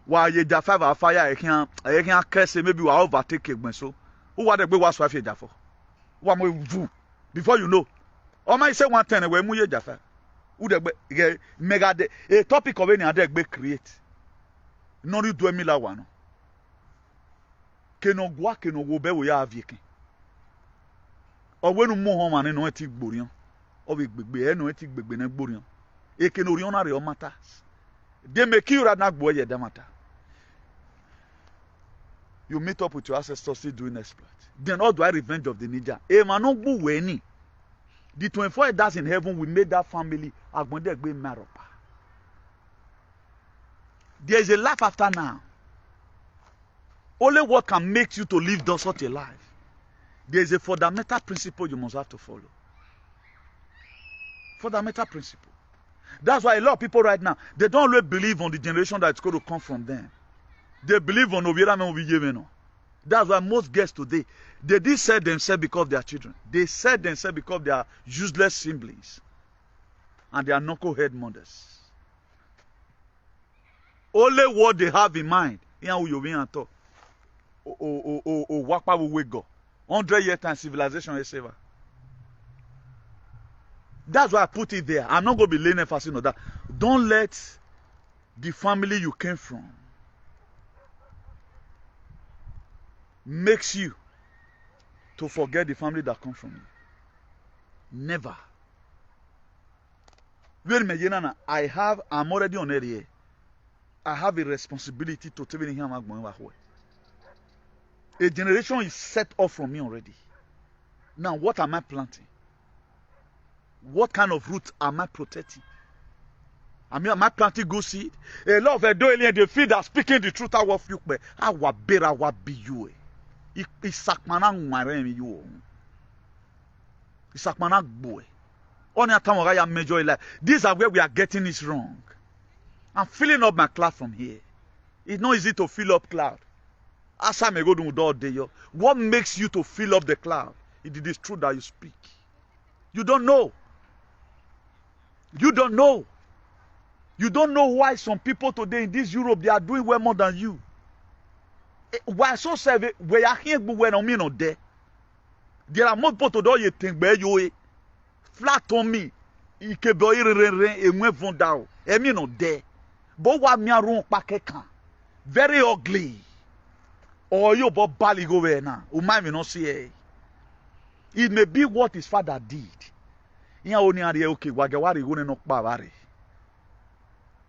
Wa ye jafa fire e kan curse maybe we overtake egben so. Who wa the be wa so afi jafo. Wa mo vu before you know. O ma say 110 we mu ye jafa. Who the mega a topic of any other be create. No you do me la one. Keno gwa keno go be we ya avike. O wenu mo ho man no eti gborian. O be gbegbe e no eti gbegbe na gborian. E keno rion na re o matters. They make you rather gbo ye dem matter. You meet up with your ancestors still doing exploit. Then all do I revenge of the ninja. E man no gbo we ni. The 24 elders in heaven we made that family agbonde gbe maropa. There is a life after now. Only what can make you to live such a life. There is a fundamental principle you must have to follow. Fundamental principle. That's why a lot of people right now, they don't really believe on the generation that's going to come from them. They believe on Ovirame. That's why most guests today, they did sell themselves because of their children. They sell themselves because of their useless siblings and their knucklehead mothers. Only what they have in mind. Wakpa will wake go. 100 year time civilization is saver. That's why I put it there. I'm not going to be laying emphasis on that. Don't let the family you came from makes you to forget the family that comes from you. Never. I'm already on area. I have a responsibility to tell you. A generation is set off from me already. Now, what am I planting? What kind of roots am I protecting? Am I planting good seed? A lot of the feed are speaking the truth. I will you, but I will bear. I will be you. Isakmana ngmaremi you. Isakmana boy. On your time, I major life. These are where we are getting it wrong. I'm filling up my cloud from here. It's not easy to fill up cloud. As I may go to all day, what makes you to fill up the cloud? It is true that you speak. You don't know. You don't know. You don't know why some people today in this Europe, they are doing well more than you. Why so say we are here when I mean not there. There are more people today you think be you flat on me. Ike boy re e mwe vondao. E me not there. But what me aron pakekan. Very ugly. Or you but bali go where now. Umai me not see. It may be what his father did. Iya oni ari okay wagewari go no pa wari.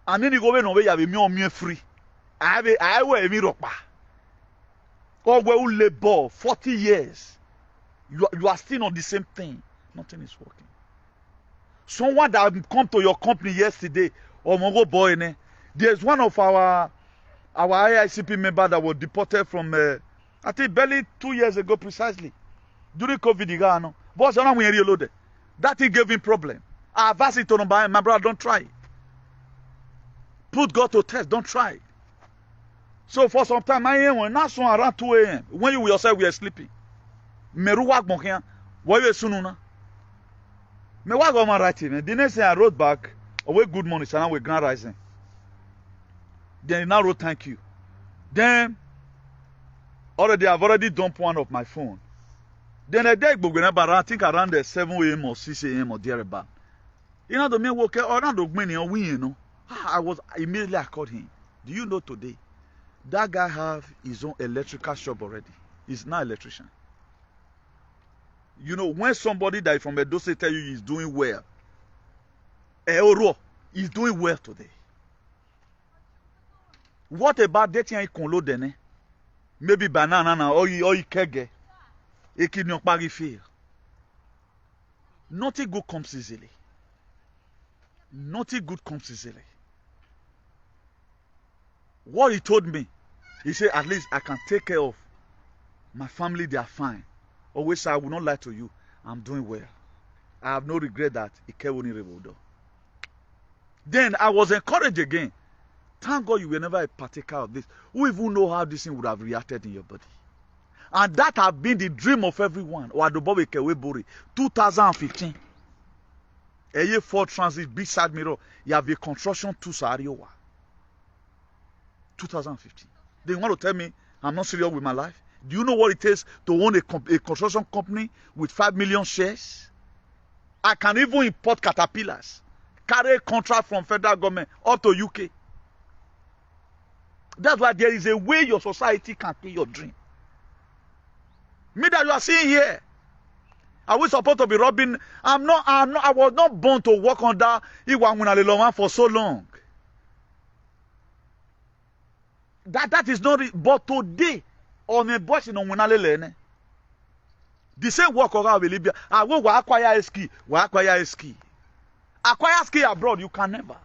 Ani ni go we no we ya be me on me free. I we me ropa. Or where you labor 40 years. You are still on the same thing. Nothing is working. Someone that come to your company yesterday, or Mongo boy, there's one of our IICP member that was deported from, I think barely 2 years ago precisely. During COVID, boss, I don't loaded. That thing gave him problem. I advise it to him, my brother, don't try it. Put God to test, don't try it. So for some time, I am not so around 2 a.m. When you yourself were sleeping. Meruwak monkia, why you sununa? Me wa go man writing. The next day I wrote back, away good morning, and we grand rising. Then he now wrote thank you. Then I've already dumped one of my phone. Then a day I think around the 7 a.m. or 6 a.m. or thereabout. You know the man woke up around the many or we, you know. I called him. Do you know today? That guy have his own electrical shop already. He's not an electrician. You know, when somebody that is from Edo State tell you he's doing well, he's doing well today. What about dating a conlo dene? Maybe banana or kege. Nothing good comes easily. Nothing good comes easily. What he told me, He said, at least I can take care of my family. They are fine. Always say, I will not lie to you. I'm doing well. I have no regret that then I was encouraged again. Thank God you were never a partaker of this. Who even know how this thing would have reacted in your body? And that has been the dream of everyone. 2015. A year for transit, big side mirror. You have a construction to Sariowa. 2015. They want to tell me I'm not serious with my life. Do you know what it takes to own a construction company with 5 million shares? I can even import caterpillars, carry a contract from federal government up to UK. That's why there is a way your society can kill your dream. Me that you are seeing here, are we supposed to be robbing? I was not born to work under Iwanwinaleloma for so long. That is not it. But today, on a boss in Onwinalele, the same work around Libya. I will acquire a ski. Acquire ski abroad, you can never.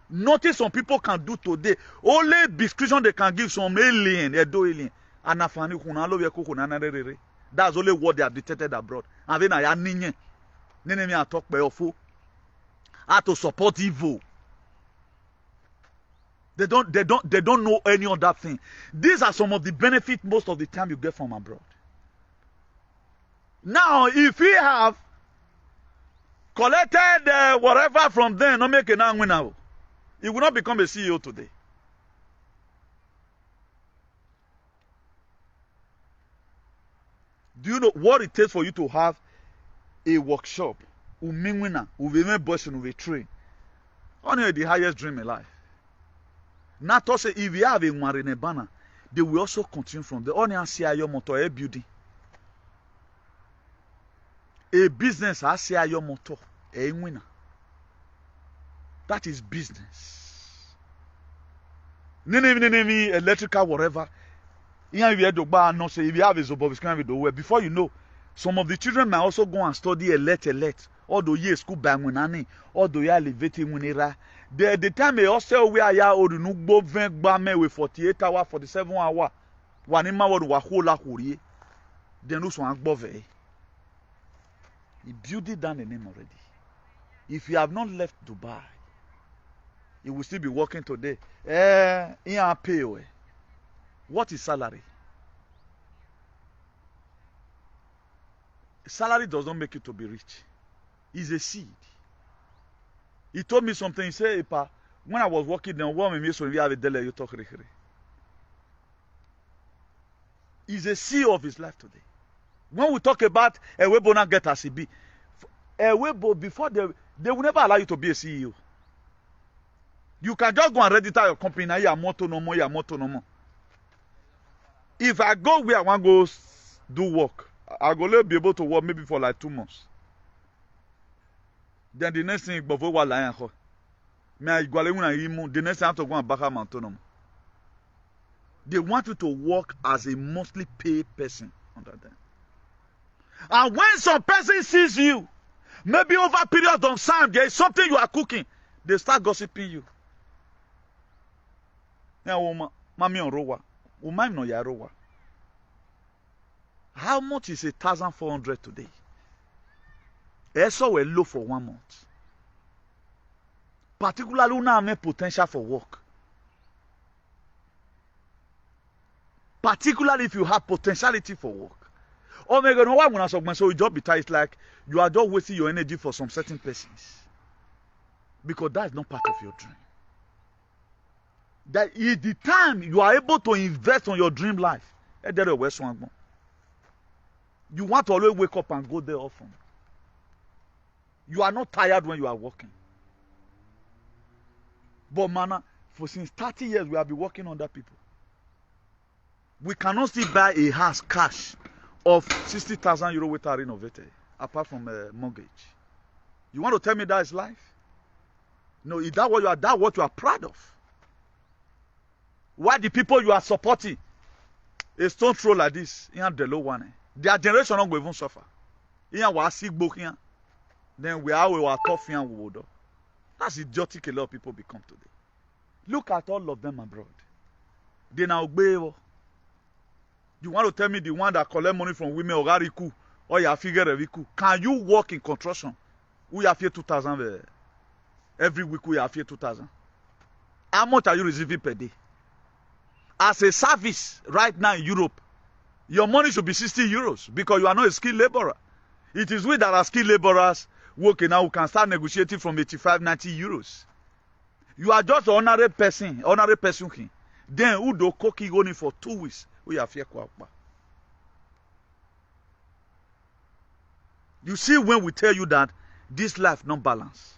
Notice some people can do today. Only description they can give some alien, Edo alien. That's only what they have detected abroad. And then I talk by how to support evil. They don't know any other thing. These are some of the benefits most of the time you get from abroad. Now, if we have collected whatever from them, not make a winner, he will not become a CEO today. Do you know what it takes for you to have a workshop? Winner, train. Only the highest dream in life. Not to say if you have a marine banner, they will also continue from there. Only I see your motor a building. A business I see your motor a winner. That is business. Electrical, whatever. If you have a Disobid, before you know, some of the children might also go and study elect. All the years school by when all the year elevating when the time they also we are or no go with 48 hours, 47 hours. One in my word was whole hurry. Then also above. He built it down the name already. If you have not left Dubai, you will still be working today. Pay. What is salary? Salary does not make you to be rich. It's a seed. He told me something. He said, when I was working there, he's a CEO of his life today. When we talk about a Webona get as CB, a Webo before they will never allow you to be a CEO. You can just go and register your company now. You're moto no more. If I go where I want to go do work, I go be able to work maybe for like 2 months. Then the next thing, the next thing I have to go and back up mountain. They want you to work as a monthly paid person under them. And when some person sees you, maybe over a period of time, there is something you are cooking, they start gossiping you. How much is 1,400 today? Also, we're low for 1 month. Particularly now, have potential for work. Particularly if you have potentiality for work. Oh my God, no one will so your job it's like you are just wasting your energy for some certain persons. Because that is not part of your dream. That is the time you are able to invest on your dream life. You want to always wake up and go there often. You are not tired when you are working. But man, for since 30 years we have been working under people. We cannot still buy a house cash of 60,000 euro with our renovated, apart from a mortgage. You want to tell me that is life? No, is that what you are? That what you are proud of? Why the people you are supporting a stone throw like this? The low one. Their generation not going to even suffer. Then we are tough and we will. That's idiotic a lot of people become today. Look at all of them abroad. They now obey. You want to tell me the one that collect money from women or Gariku or you figure Reviku? Can you work in construction? We have here 2,000 every week. We have here 2,000. How much are you receiving per day? As a service right now in Europe, your money should be 60 euros because you are not a skilled laborer. It is we that are skilled laborers working now who can start negotiating from 85, 90 euros. You are just an honorary person. Then who do cooking only for 2 weeks? We have here. You see, when we tell you that this life not balance,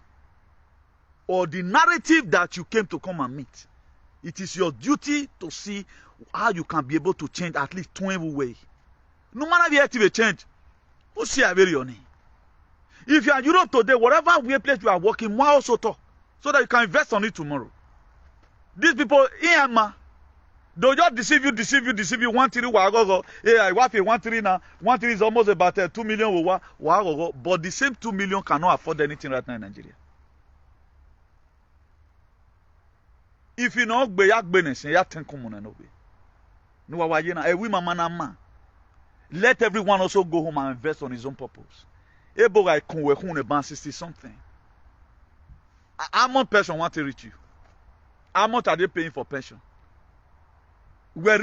or the narrative that you came to come and meet, it is your duty to see how you can be able to change at least 20 ways. No matter the active change, who see a very only. If you are in Europe today, whatever way place you are working, more also talk, so that you can invest on it tomorrow. These people, they'll just deceive you. 1 3 go. Hey, I want 1 3 now. 1 3 is almost about 2 million. But the same 2 million cannot afford anything right now in Nigeria. If you know, be yak business, you have 10 common no way. No, why you know? We man. Let everyone also go home and invest on his own purpose. Ebo guy can work on about 60 something. How much pension want to reach you? How much are they paying for pension? What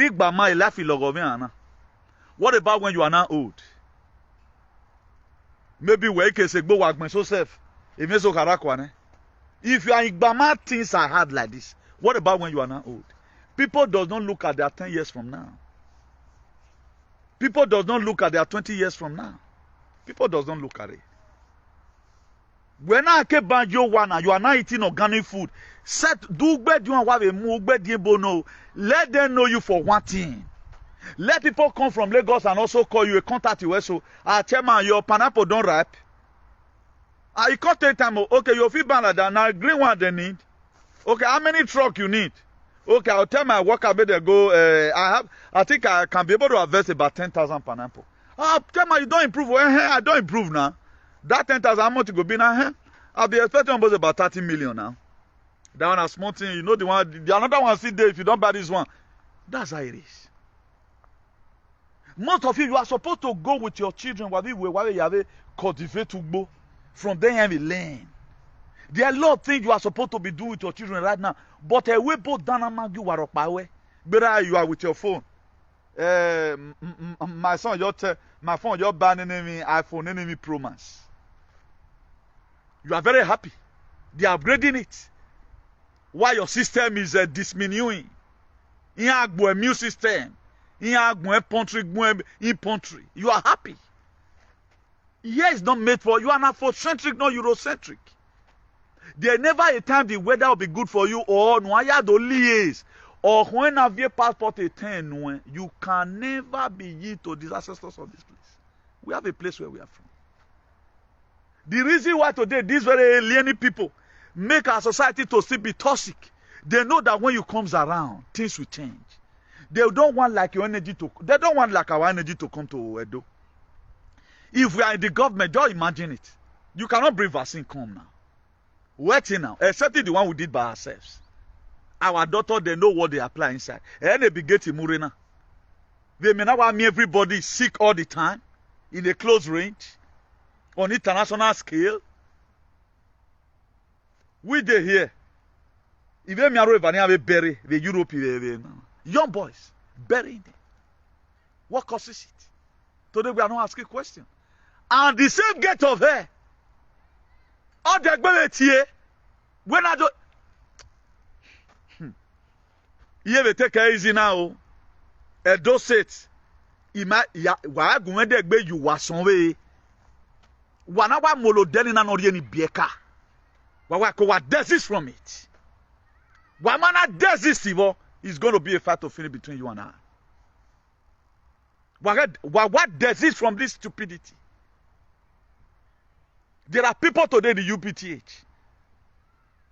about when you are now old? Maybe where you can say go work so safe. If you are in Bama, things are hard like this. What about when you are now old? People does not look at their 10 years from now. People does not look at their 20 years from now. People does not look at it. When I came back, you are not eating organic food. Let them know you for one thing. Let people come from Lagos and also call you a contact you. So, chairman, your pineapple don't ripe. You can't take time. Okay, your feed ban like that. Now, green one they need. Okay, how many truck you need? Okay, I'll tell my worker better go. I think I can be able to harvest about 10,000 pineapple. Tell me you don't improve. I don't improve now. That 10,000, how much you go be now? I'll be expecting almost about 30 million now. That one a small thing, you know the one, the another one sit there if you don't buy this one. That's how it is. Most of you are supposed to go with your children while you have cultivate to go. From there you learn. There are a lot of things you are supposed to be doing with your children right now. But we both DAMAG you are up by way. Better you are with your phone. My son, my phone, you're banning me iPhone, enemy Pro Max. You are very happy. They are upgrading it. Why your system is diminuing. You have a new system. You have a country. You are happy. Here is not made for you. Are not Afrocentric, not Eurocentric. There never a time the weather will be good for you or no liaise. Or when have your passport a 10, you can never be ye to the ancestors of this place. We have a place where we are from. The reason why today these very alien people make our society to still be toxic, they know that when you comes around, things will change. They don't want like your energy to. They don't want like our energy to come to Edo. If we are in the government, just imagine it. You cannot bring vaccine come now. Waiting now, except the one we did by ourselves. Our daughter, they know what they apply inside. And they be getting murina. They may not want me everybody sick all the time, in a close range, on international scale. We dey here. If they may bury the Europe, young boys burying them. What causes it? Today we are not asking questions. And the same gate of hair. All the ability here. When I do. You will take it easy now. Edo State. Why go when they be you was somewhere. Wanawa molo deni na nori ni bieka. Wa desist from it. Wamana desist is going to be a fight to finish between you and I. What desist from this stupidity? There are people today in the UPTH.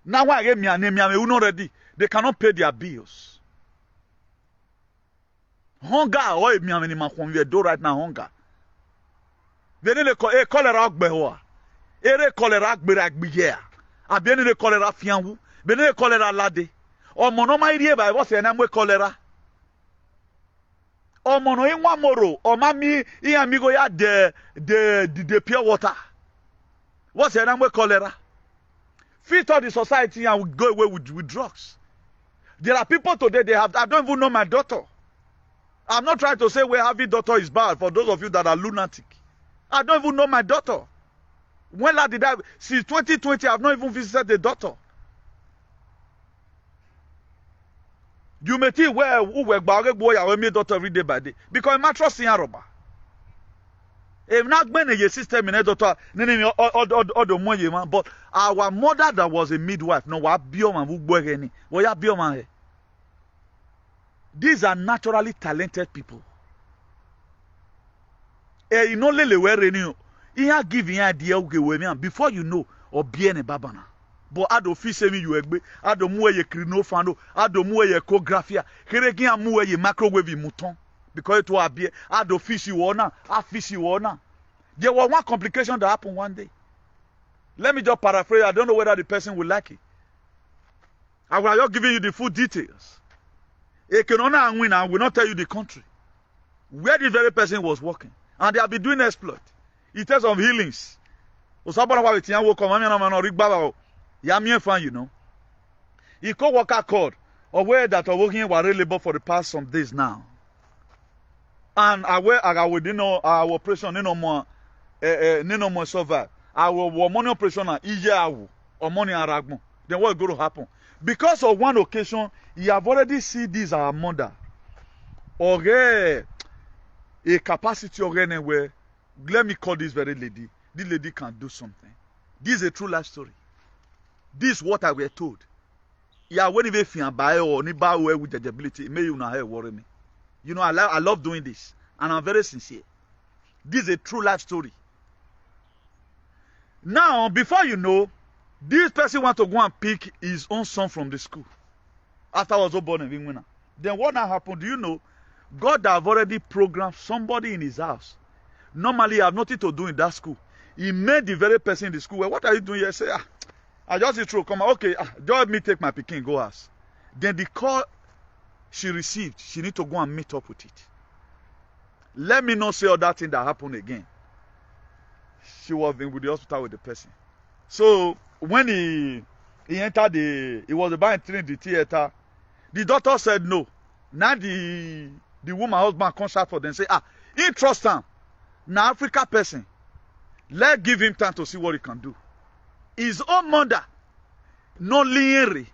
Now I get me already. They cannot pay their bills. Hunger or me do right now hunger. They need a cholera agbehoa. Ere cholera agbeya. Abieni the cholera fianwu. Bene cholera lade. Or monoma idea by what's an amwe cholera. Omono inwa moro, omami in amigo ya the pure water. What's the name we cholera? Fit all the society and we go away with drugs. There are people today, I don't even know my daughter. I'm not trying to say where having daughter is bad for those of you that are lunatic. I don't even know my daughter. When last did I, since 2020, I've not even visited the daughter. You may think where boy I will daughter every day by day. Because I'm not trusting Yaroba. If not been a system in a daughter, but our mother that was a midwife, no, what bioma who work any, what ya bioma. These are naturally talented people. You know, lele were any, you give you idea before you know, or bien a babana. But I don't feel semi you egbe, I don't move ye crino fando, I don't move ye chographia, Keregia move ye microwave mouton. Because it will be, I don't fish you honor, I fish you honor. There was one complication that happened one day. Let me just paraphrase, I don't know whether the person will like it. I will just giving you the full details. Ekenona and Winner will not tell you the country where the very person was working. And they have been doing exploit. It tells of healings. You know. He co-worker called aware that are working were labor for the past some days now. And aware I would know our operation no more survive. Our money operation or money aragmo. Then what is going to happen? Because of one occasion, you have already seen this our mother. Or a capacity or anywhere. Let me call this very lady. This lady can do something. This is a true life story. This is what I were told. Yeah, when you feel buy or ni buy with judgeability, may you not worry me. You know, I love doing this, and I'm very sincere. This is a true life story. Now, before you know, this person want to go and pick his own son from the school. After I was born in winner. Then what now happened? Do you know? God have already programmed somebody in his house. Normally, I have nothing to do in that school. He made the very person in the school. Well, what are you doing here? Say, I just see through. Come on, okay, just let me take my picking, go ask. Then the call she received, she need to go and meet up with it. Let me not say all that thing that happened again. She was in with the hospital with the person. So when he entered he was about entering the theater, the doctor said no. Now the woman husband comes out for them and say, he trust him. Now Africa person. Let's give him time to see what he can do. His own mother, no linearly,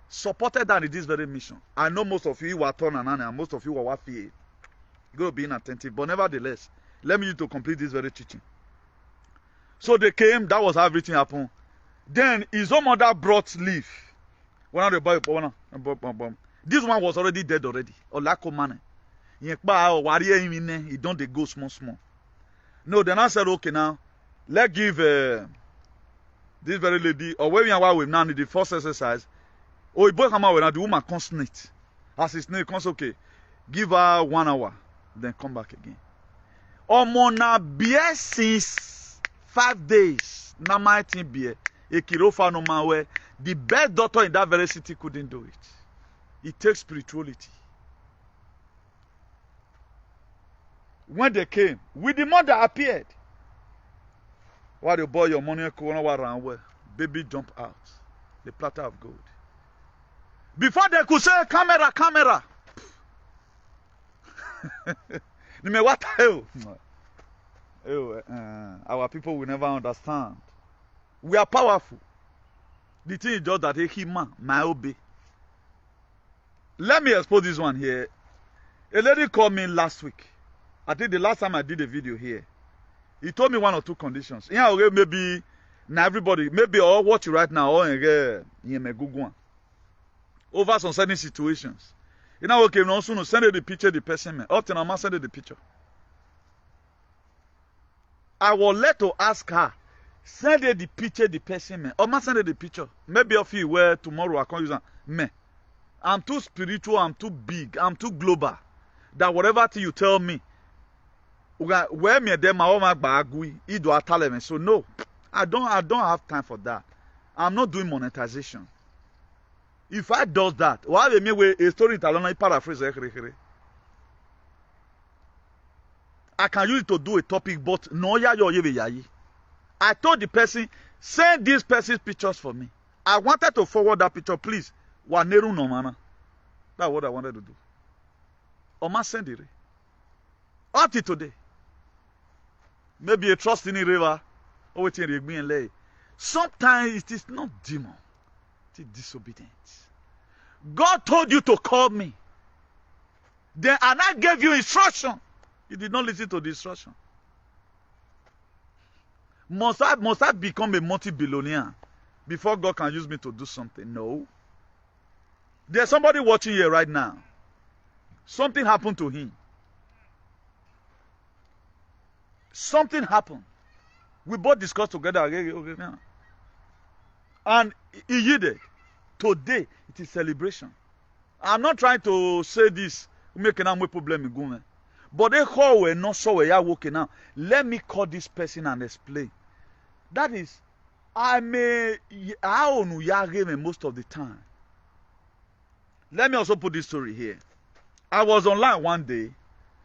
supported that in this very mission. I know most of you were torn and most of you were wafi. Go be inattentive. But nevertheless, let me use to complete this very teaching. So they came, that was how everything happened. Then his own mother brought leaf. This one was already dead already. Olako man. He don't they go small. No, then I said, okay now, let's give this very lady, or where we are with now, the first exercise. Oh, boy, come out when the woman comes snake. As his snake comes, okay, give her 1 hour, then come back again. Omona beer since 5 days. Na my team beer. Ekirofa no man where the best doctor in that very city couldn't do it. It takes spirituality. When they came, with the mother appeared. While the boy, your money, around where baby jump out. The platter of gold. Before they could say, camera. What our people will never understand. We are powerful. The thing is just that he man, my obey. Let me expose this one here. A lady called me last week. I think the last time I did a video here. He told me 1 or 2 conditions. Yeah, maybe now everybody, maybe all watch you right now, or over some certain situations. You know, okay, no soon send the picture the person man. Often I'm send the picture. I will let to ask her, send the picture the person man. Or must send the picture. Maybe of you where tomorrow I can use me. I'm too spiritual, I'm too big, I'm too global. That whatever thing you tell me, where me them my bagui, so no, I don't have time for that. I'm not doing monetization. If I does that, why they me a story in Talona paraphrase. I can use it to do a topic, but no ya yo ye yayi. I told the person, send this person's pictures for me. I wanted to forward that picture, please. Waneru no mana. That's what I wanted to do. Oma send it. Up to today. Maybe a trust in the river. Or waiting and lay. Sometimes it is not demon. It is disobedience. God told you to call me. Then and I gave you instruction. You did not listen to the instruction. Must I become a multi-billionaire before God can use me to do something? No. There's somebody watching here right now. Something happened to him. Something happened. We both discussed together. And he yielded. Today, it is celebration. I'm not trying to say this. But they call we not so we are working now. Let me call this person and explain. That is, I own most of the time. Let me also put this story here. I was online one day,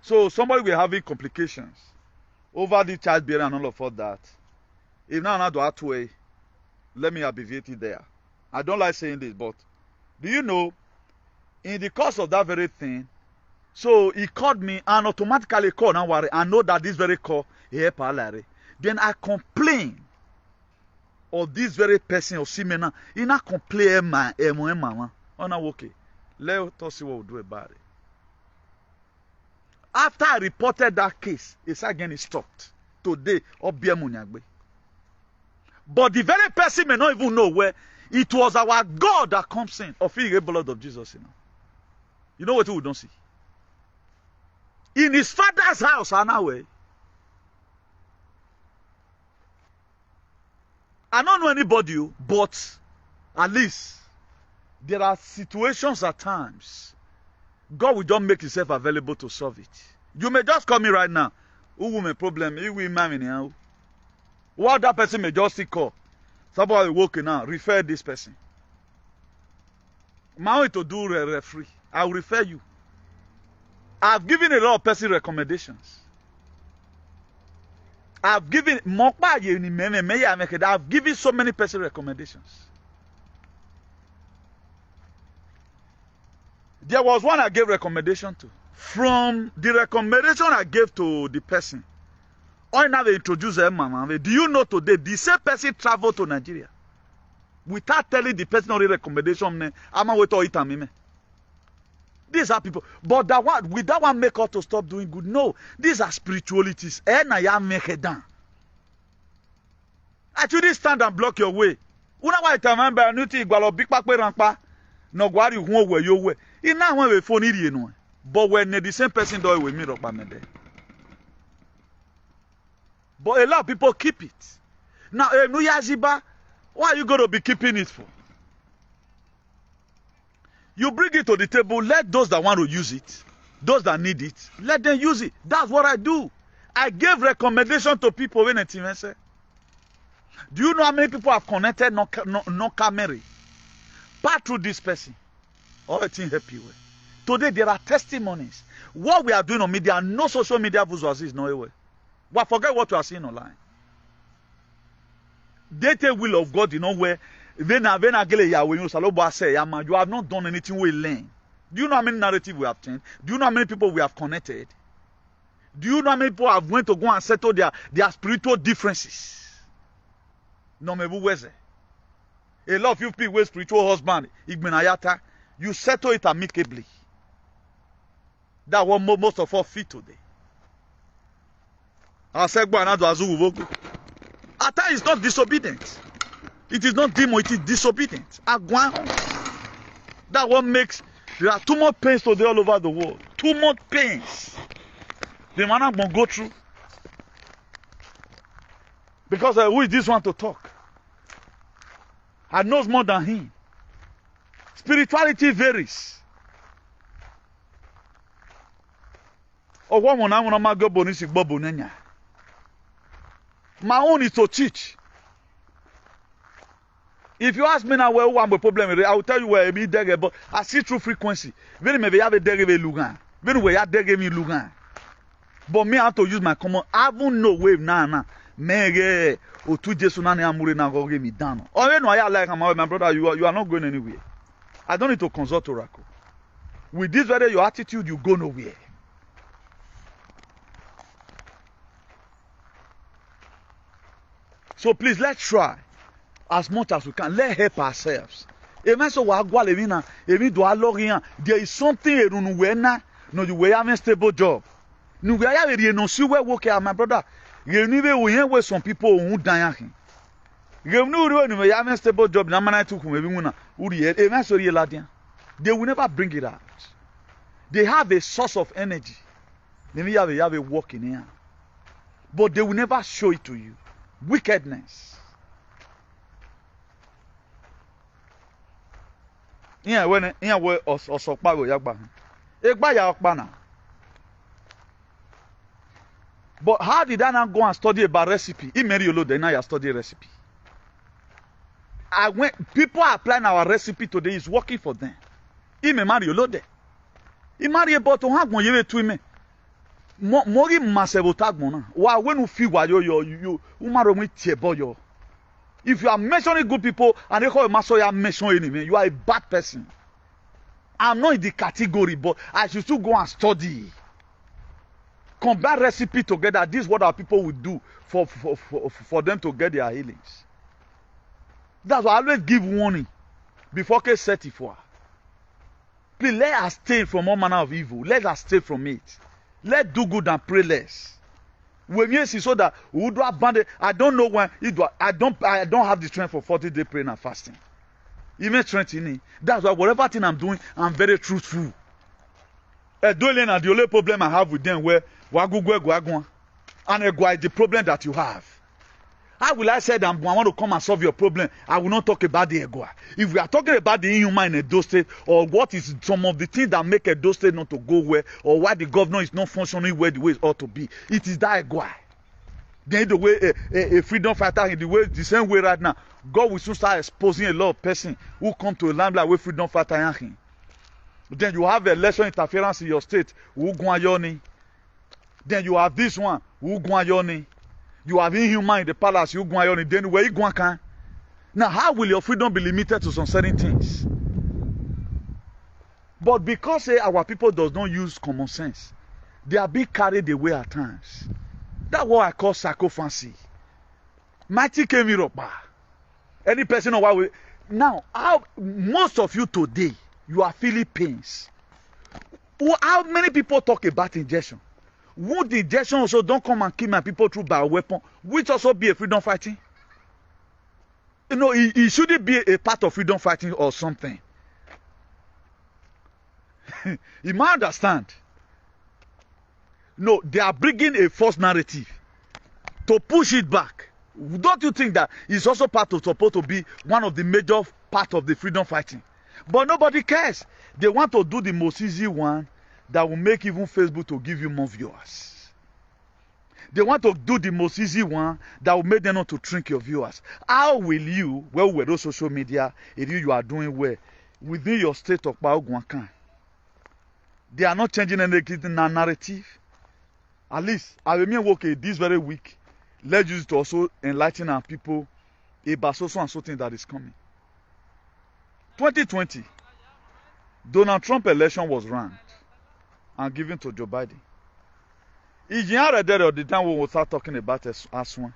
so somebody were having complications over the childbearing and all of that. If now I do that way, let me abbreviate it there. I don't like saying this, but do you know, in the course of that very thing, so he called me and automatically called and worry. I know that this very call here palare. Then I complain of this very person of Simena. He not complain my mama. Oh no, okay. Let us see what we'll do about it. After I reported that case, it's again stopped. Today, but the very person may not even know where it was our God that comes in of the blood of Jesus. You know what we don't see? In his father's house, anyway. I don't know anybody, but at least there are situations at times God will just make himself available to solve it. You may just call me right now. Who will make problem? You will marry now. What that person may just call. Somebody walking now, refer this person. My way to do referee. I will refer you. I've given a lot of person recommendations. I've given I've given so many person recommendations. There was one I gave recommendation to. From the recommendation I gave to the person, I now introduce them, mama. Do you know today the same person traveled to Nigeria without telling the person only recommendation? I'm going to eat. These are people, but that one, with that one make us to stop doing good. No, these are spiritualities. Actually, stand and block your way. Una wa itamamba anuti igbalo big pakpe rampa. No gwari who where your way. In now when we phone it, no. But when the same person do it with me, but a lot of people keep it. Now, no yaziba, why are you going to be keeping it for? You bring it to the table, let those that want to use it, those that need it, let them use it. That's what I do. I gave recommendation to people when it say. Do you know how many people have connected no camera? Part through this person. All the thing help you with. Today there are testimonies. What we are doing on media, no social media visuals is no way. But forget what you are seeing online. Data will of God, you know where you have not done anything we learn. Do you know how many narratives we have changed? Do you know how many people we have connected? Do you know how many people have went to go and settle their spiritual differences? No, maybe where's it? A lot of you people with spiritual husband, you settle it amicably. That's what most of us feel today. At times it's not disobedient. It is not demon, it is disobedient. That what makes, there are too much pains today all over the world. Too much pains. The man won't go through. Because who is this one to talk? I knows more than him. Spirituality varies. My own is to teach. If you ask me now where one problem is, I will tell you where me dege, but I see through frequency. Very maybe have a dege me lugan. Very we have dege me lugan. But me, I have to use my common. I haven't no wave now. Me o tu Jesu na amure na go give me down. Oh, you know, I like my brother. You are not going anywhere. I don't need to consult oracle. With this very your attitude, you go nowhere. So please, let's try as much as we can. Let's help ourselves. There is something no you we have a stable job. No we have no see where work my brother. We some people who die. We have a stable job. They will never bring it out. They have a source of energy. They have a work in here. But they will never show it to you. Wickedness. Yeah, when we also but how did I not go and study about recipe? Then I study recipe. People are applying our recipe today, is working for them. Mori masevotagmona. Wa when you feel what you if you are mentioning good people and they call you master, you are mentioning enemy, you are a bad person. I'm not in the category, but I should still go and study. Combine recipe together. This is what our people would do for them to get their healings. That's why I always give warning before case set it for. Please let us stay from all manner of evil. Let us stay from it. Let's do good and pray less. When you see so that we do abandon, I don't know when it do. I don't have the strength for 40-day praying and fasting. Even strength in it. That's why whatever thing I'm doing, I'm very truthful. The only problem I have with them where and the problem that you have. How will I say that I want to come and solve your problem? I will not talk about the ego. If we are talking about the inhuman in Edo State, or what is some of the things that make Edo State not to go where, or why the governor is not functioning where the way it ought to be, it is that ego. Then the way a freedom fighter in the same way right now, God will soon start exposing a lot of persons who come to a land like where freedom fighter. Then you have election interference in your state. Then you have this one. You have inhuman in the palace. Then where you go can. Now, how will your freedom be limited to some certain things? But because our people does not use common sense, they are being carried away at times. That's what I call psychophancy. Mighty came Europe. Any person of our now, most of you today, you are feeling pains. How many people talk about injection? Would the injection also don't come and kill my people through by a weapon, which also be a freedom fighting? You know, it shouldn't be a part of freedom fighting or something. You might understand. No, they are bringing a false narrative to push it back. Don't you think that it's also supposed to be one of the major part of the freedom fighting? But nobody cares. They want to do the most easy one that will make even Facebook to give you more viewers. They want to do the most easy one that will make them not to shrink your viewers. How will you, well, with those social media, if you are doing well, within your state of power, they are not changing any narrative. At least, I remember working this very week. Let's use it to also enlighten our people about so and so thing that is coming. 2020, Donald Trump election was ranked and given to Joe Biden. If you are there at the time we will start talking about as one.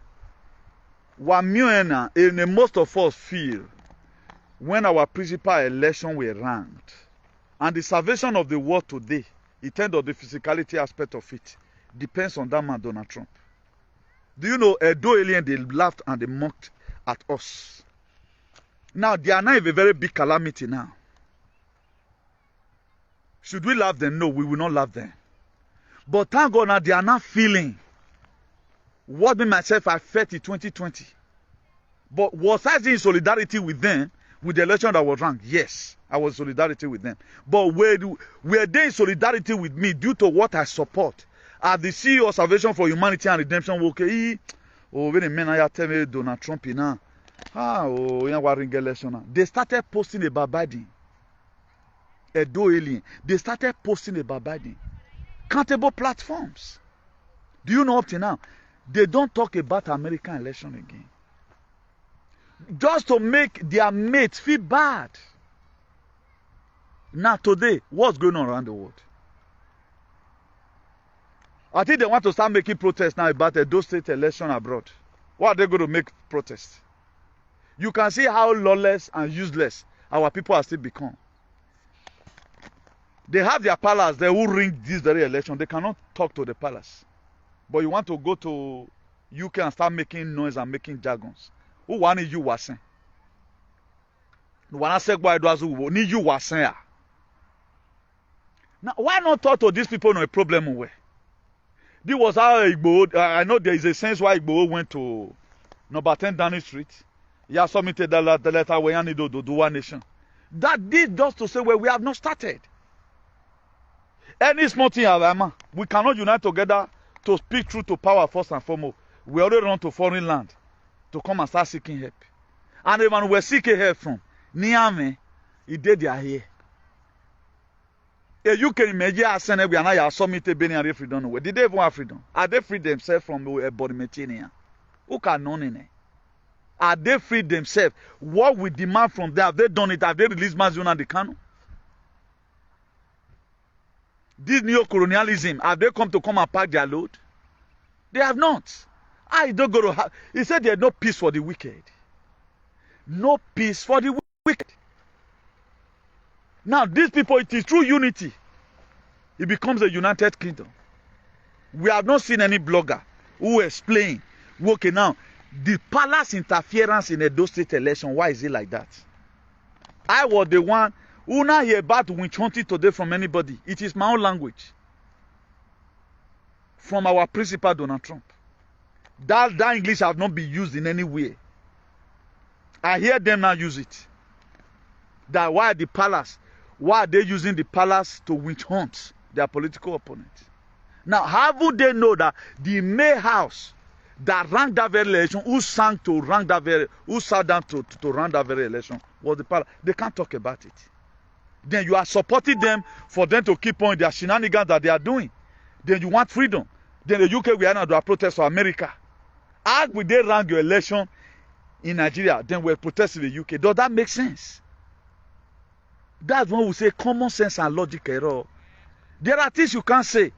What most of us feel when our principal election were ranked, and the salvation of the world today, in terms of the physicality aspect of it, depends on that man, Donald Trump. Do you know, Edo alien, they laughed and they mocked at us. Now, they are now a very big calamity now. Should we love them? No, we will not love them. But thank God now they are not feeling what me myself I felt in 2020. But was I in solidarity with them with the election that was ranked? Yes, I was in solidarity with them. But were they in solidarity with me due to what I support? As the CEO of Salvation for Humanity and Redemption, okay, oh, when the men are telling me Donald Trump now, they started posting about Biden. Edo alien. They started posting about Biden. Countable platforms. Do you know up to now, they don't talk about American election again. Just to make their mates feel bad. Now today, what's going on around the world? I think they want to start making protests now about those state election abroad. What are they going to make protests? You can see how lawless and useless our people have still become. They have their palace, they will ring this very election. They cannot talk to the palace. But you want to go to UK and start making noise and making jargons. Who want you was saying? Now, why not talk to these people no a problem with? This was how Igbo, I know there is a sense why Igbo went to number 10 Downing Street. He has submitted the letter where you need to do one nation. That did just to say, well, we have not started. Any small thing, we cannot unite together to speak truth to power first and foremost. We already run to foreign land to come and start seeking help. And even we're seeking help from Niame, he did their here. You can imagine us and we are now submitted Benin freedom. Did they even have freedom? Are they free themselves from a body material? Who can know in it? Are they free themselves? What we demand from them? Have they done it? Have they released Mazuna and the Kanu? This neo-colonialism, have they come and pack their load? They have not. I don't go to have. He said there's no peace for the wicked. No peace for the wicked. Now, these people, it is through unity. It becomes a united kingdom. We have not seen any blogger who explain, okay, now, the palace interference in Edo State election, why is it like that? I was the one who now hear about witch hunting today from anybody. It is my own language. From our principal Donald Trump. That English have not been used in any way. I hear them now use it. That why the palace? Why are they using the palace to witch hunt their political opponents? Now, how would they know that the May House that ran that very election, who sang to run that very, who sat down to run that very election, was the palace? They can't talk about it. Then you are supporting them for them to keep on their shenanigans that they are doing. Then you want freedom. Then the UK, we are not doing a protest for America. How will they run your election in Nigeria? Then we'll protest in the UK. Does that make sense? That's when we say common sense and logic error. There are things you can't say.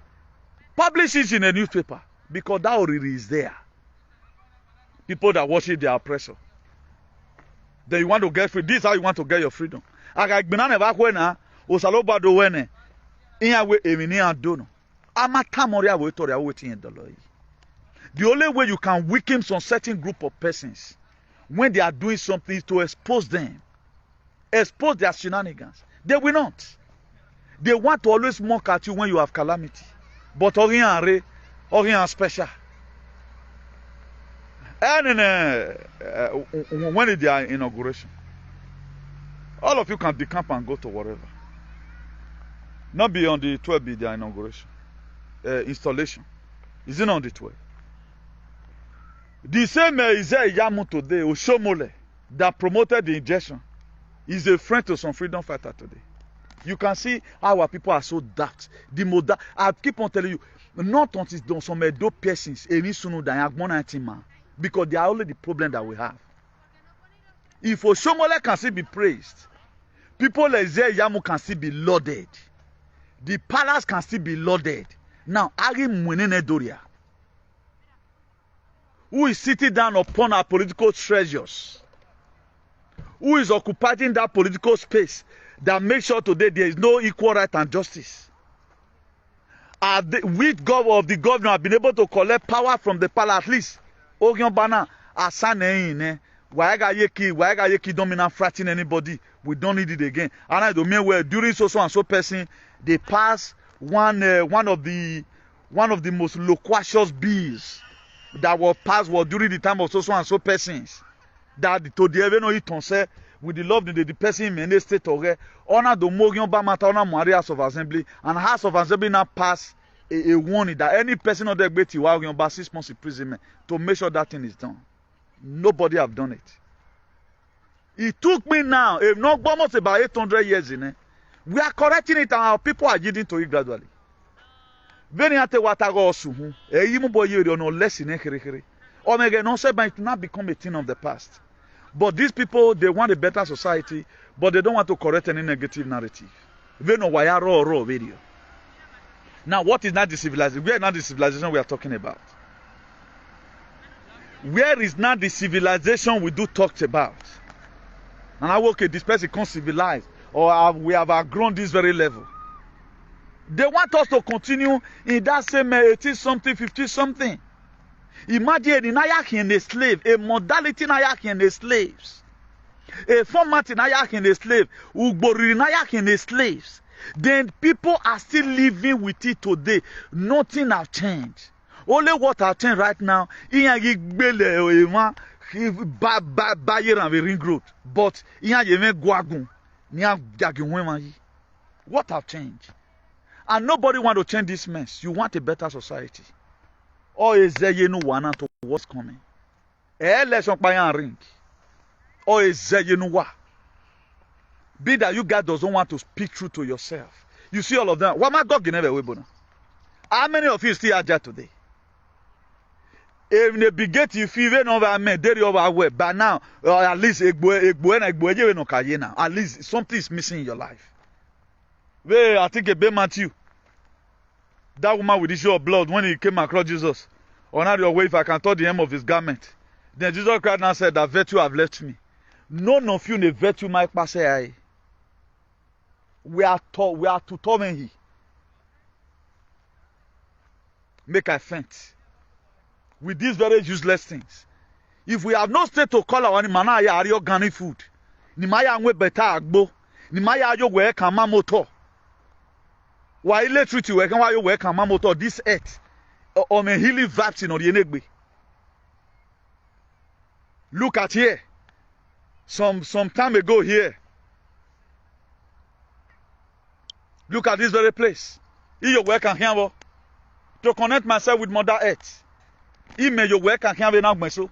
Publish it in a newspaper because that already is there. People that worship their oppressor. Then you want to get free. This is how you want to get your freedom. The only way you can weaken some certain group of persons when they are doing something is to expose them. Expose their shenanigans. They will not. They want to always mock at you when you have calamity. But Orient special. And when is their inauguration? All of you can decamp and go to whatever. Not be on the 12th be their inauguration. Installation. Is it not on the 12th? The same Isaiah Yamu today, Oshomole, that promoted the injection, is a friend to some freedom fighter today. You can see how our people are so dark. I keep on telling you, not until some Edo persons, because they are only the problem that we have. If Oshomole can still be praised, people like Isaiah Yamu can still be lauded. The palace can still be lauded. Now, Ari Mwenene Doria, who is sitting down upon our political treasures, who is occupying that political space that makes sure today there is no equal right and justice. We of the governor have been able to collect power from the palace at least. Ogyon Bana, Asane, Waiga Yeki dominant fratting anybody. We don't need it again. And I don't mean where during so and so person, they passed one of the most loquacious bills that was passed during the time of so and so persons. That to the even it on say with the love the person in the state of honor the Mogyon Bamata honor House of Assembly, and House of Assembly now pass a warning that any person on the Betty Wagyon by 6 months imprisonment to make sure that thing is done. Nobody have done it. It took me now, not almost about 800 years in it. We are correcting it and our people are yielding to it gradually. Veni ate watago osuhu. Eyimu boye no less in ekere. Omega no say it not become a thing of the past. But these people, they want a better society, but they don't want to correct any negative narrative. They know why raw video. Now, what is not the civilization? Where is not the civilization we are talking about? Where is not the civilization we do talk about? And I okay, this person can't civilize, or we have outgrown this very level. They want us to continue in that same 80-something, 50-something. Imagine in Ayak and a slave, a modality in Ayak and the slaves, a format in Ayak and the slave, Ugbori in Ayak and the slaves. Then people are still living with it today. Nothing has changed. Only what has changed right now, but what have changed? And nobody want to change this mess. You want a better society. Or is there you know one to what's coming? Election by a ring. Or is there you know what? Be that you guys doesn't want to speak true to yourself. You see all of them. What my God never will. How many of you still are there today? If they beget you feel over men, they over web. But now, at least at least something is missing in your life. Well, I think a bit Matthew. That woman with the issue of blood, when he came across Jesus, on your way, if I can touch the hem of his garment, then Jesus Christ now said that virtue have left me. None of you ne virtue might pass here. We are to torment he. Make I faint with these very useless things. If we have no state to call our mana ya organic food, ni maya nwe beta agbo, ni maya yo we kan ma motor. Why electricity we kan wa yo we kan ma motor this earth or me healing vaccine or the enegbe. Look at here. Some time ago here. Look at this very place. Your work and here to connect myself with Mother Earth. Ime your work and here now myself.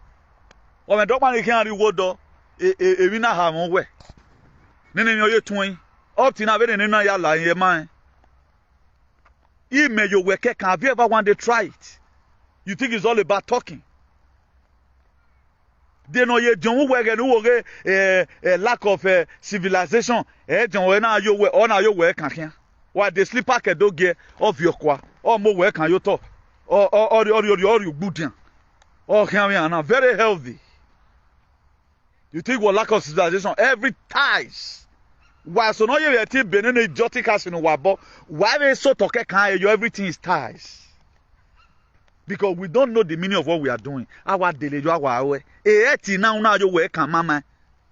Or my dog man can reward a winner have on way. Then your twin. Up to now, very no ya lie in your mind. Ime your work can have you ever wanted to try it? You think it's all about talking? They know you don't work and lack of civilization. Your work can here. Why they sleep pack a dog of your qua or more work can you talk or you good or can we very healthy. You think what lack of civilization every ties. Why so no you are still being idiotic as in wabo? Why they so talk can you everything is ties? Because we don't know the meaning of what we are doing. Our daily our way. Now you work and mama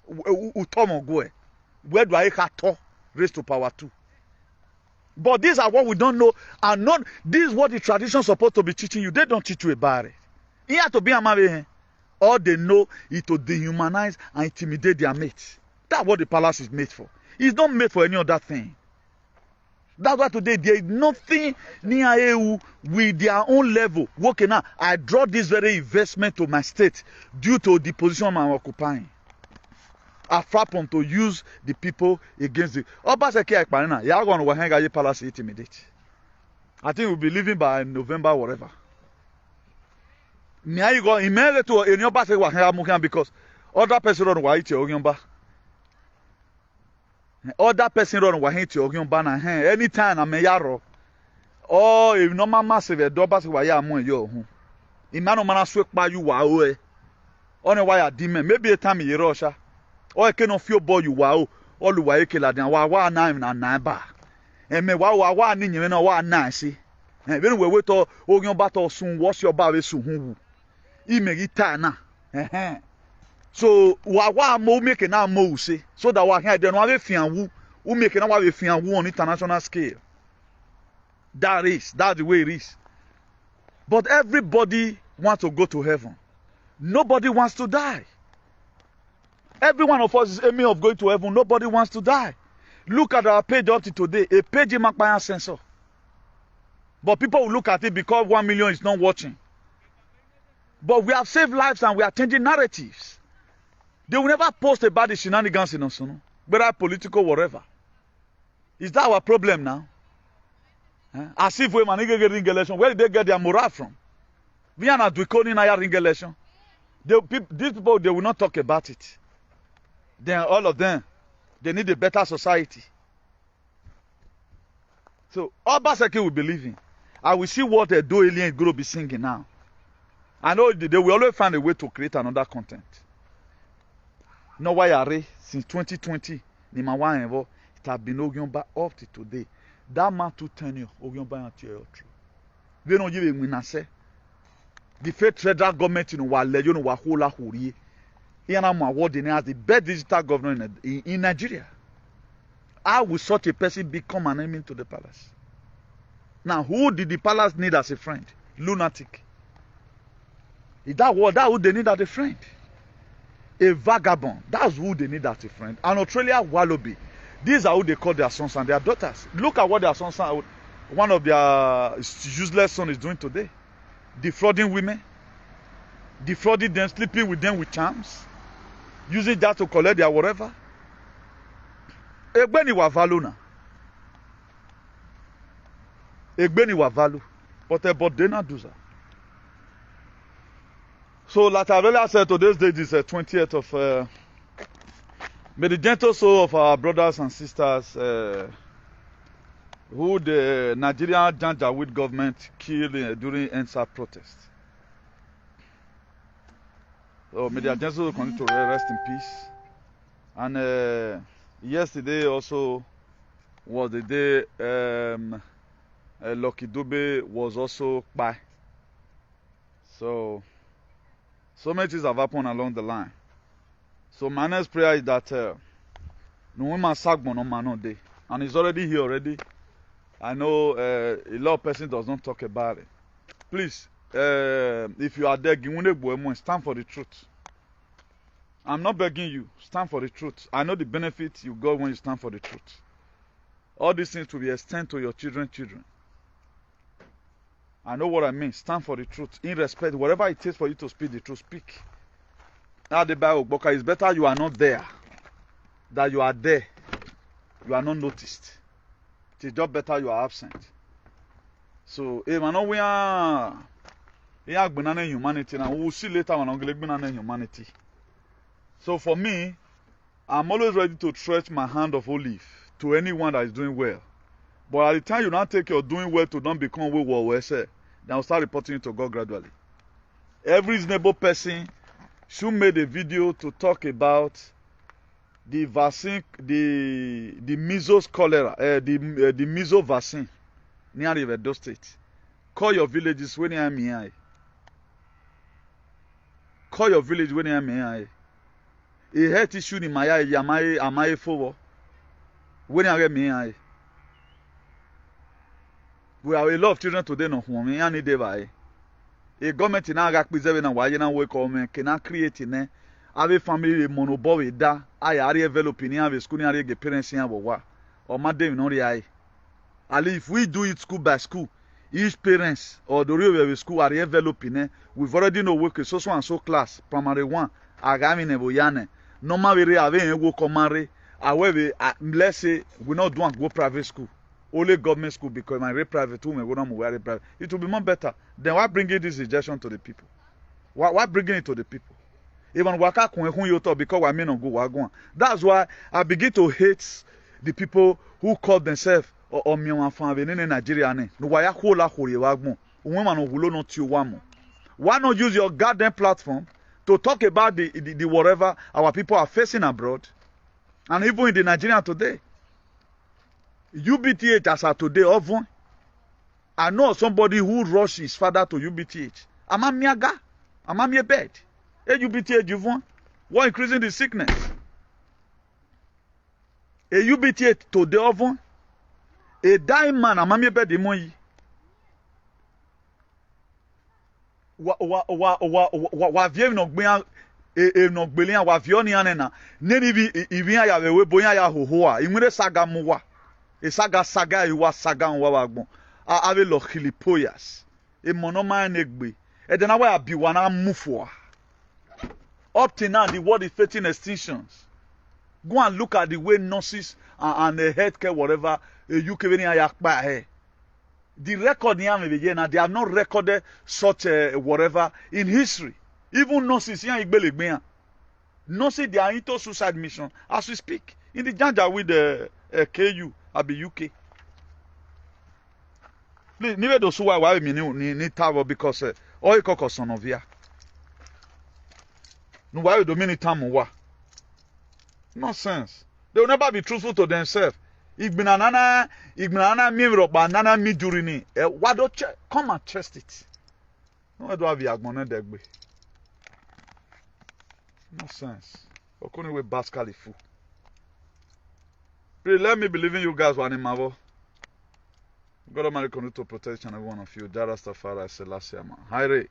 utomo go. Where do I have raised to power 2? But these are what we don't know, and not this is what the tradition is supposed to be teaching you. They don't teach you about it. You have to be a man. All they know is to dehumanize and intimidate their mates. That's what the palace is made for. It's not made for any other thing. That's why today there is nothing near EU with their own level. Okay, now I draw this very investment to my state due to the position I'm occupying. I flap on to use the people against the Obaseki Ekpanina. You are going to hang out palace intimidate. I think we'll be leaving by November, whatever. Now you go immediately to any Obaseki because other person don't want to Ogyomba. Other person don't want to Ogyomba. Anytime I'm a yaro. Oh, if no massive, a dobas why I'm on your home. Imano mana sweep by you away. On a wire demon, maybe a time you Russia. Or I cannot feel boy you wow, all the way killer than wa nine and nine bar. And me wa nin you know what nice. And when we wait all your battle soon, wash your barry soon. He make it tana. So wa mo making our mo say, so that wa had then wa fian who making our fian woo on international scale. That's the way it is. But everybody wants to go to heaven. Nobody wants to die. Every one of us is aiming of going to heaven. Nobody wants to die. Look at our page up to today. A page in Macbaya sensor. But people will look at it because 1 million is not watching. But we have saved lives and we are changing narratives. They will never post about the shenanigans in us, whether political, whatever. Is that our problem now? As if we man get ring election. Where did they get their morale from? We are not doing a ring election. These people, they will not talk about it. Then all of them, they need a better society. So Obaseki will believe in. I will see what the Do Alien is going to be singing now. I know they will always find a way to create another content. No why are since 2020, it has been Ogyomba up to today. That man to tenure Ogyomba and Tio. We don't even win say. The federal government in Wale, you know, Wahola Huri. Here I'm awarding as the best digital governor in Nigeria. How will such a person become an enemy to the palace? Now, who did the palace need as a friend? Lunatic. Is that who they need as a friend? A vagabond. That's who they need as a friend. An Australia wallaby. These are who they call their sons and their daughters. Look at what their sons, one of their useless sons is doing today. Defrauding women. Defrauding them, sleeping with them with charms. Using that to collect their whatever. Egbeni wa value na. Egbeni wa value. But they not do that. So, like I earlier said, today's date is the 20th of... may the gentle soul of our brothers and sisters who the Nigerian Janjaweed government killed during NSA protest. So, may their gentle soul continue to rest in peace. And yesterday also was the day Lucky Dube was also by. So many things have happened along the line. So my next prayer is that no woman sagbon on man day, and it's already here already. I know a lot of persons does not talk about it. Please, if you are there, stand for the truth. I'm not begging you. Stand for the truth. I know the benefit you got when you stand for the truth. All these things will be extended to your children. I know what I mean. Stand for the truth. In respect, whatever it takes for you to speak the truth, speak. Now the Bible, because it's better you are not there than you are there. You are not noticed. It is just better you are absent. So, we are humanity, and we will see later when we are humanity. So for me, I'm always ready to stretch my hand of olive to anyone that is doing well. But at the time you now take your doing well to not become well said, then I'll start reporting it to God gradually. Every reasonable person should make a video to talk about the vaccine, the measles cholera, the measles vaccine near Edo State. Call your villages when you are me. Call your village when you are me. A health issue in my eye, am I forward? When you are me. We have a lot of children today no home and need a government in our preserving and why you now wake up cannot create in there. Have a family monoboy da I are developing have a school and get parents in our or madam no eye. And if we do it school by school, each parents or the real school are developing we've already know work so and so class primary 1 agami boyane normal we have a work marry however let's say we not do go private school. Only government school because my private women will not wear private. It will be more better. Then why bringing this suggestion to the people? Why bringing it to the people? Even waka because I may not go wagon. That's why I begin to hate the people who call themselves or me in Nigeria. No why hola hori wagon. Why not use your goddamn platform to talk about the whatever our people are facing abroad and even in the Nigeria today? UBTH as of today, often. I know somebody who rushed his father to UBTH. Am I miaga? Am I me bed? A UBTH, you want? What increasing the sickness? A UBTH today, often. A dying man, am I me bed? The money. Wa vie no gbe no gbele wa vie oni anena. Neni bi ibi ya we boya ya hohoa. Imure saga muwa. E saga iwa saga nwa wagbon ave lo khilipoyas e monoma negbe e then why abi wana mufo up to now the world is facing extinctions. Go and look at the way nurses and the healthcare whatever UK veni ayakpa here The record here now, they have not recorded such whatever in history. Even nurses here in nurses, they are into suicide mission as we speak. In the Janja with the KU at the UK. Never those who are ni tower because all cockers son of ya. No, why do many time wa? Nonsense. They will never be truthful to themselves. Igbinana mirror banana mi durini. Why don't come and test it? No, do have yagbone degbe. Nonsense. Okuni we baskali fu. Please let me believe in you guys one in Marvel. God Almighty continue to protect each and every one of you. Darastafari Selassie. Haire.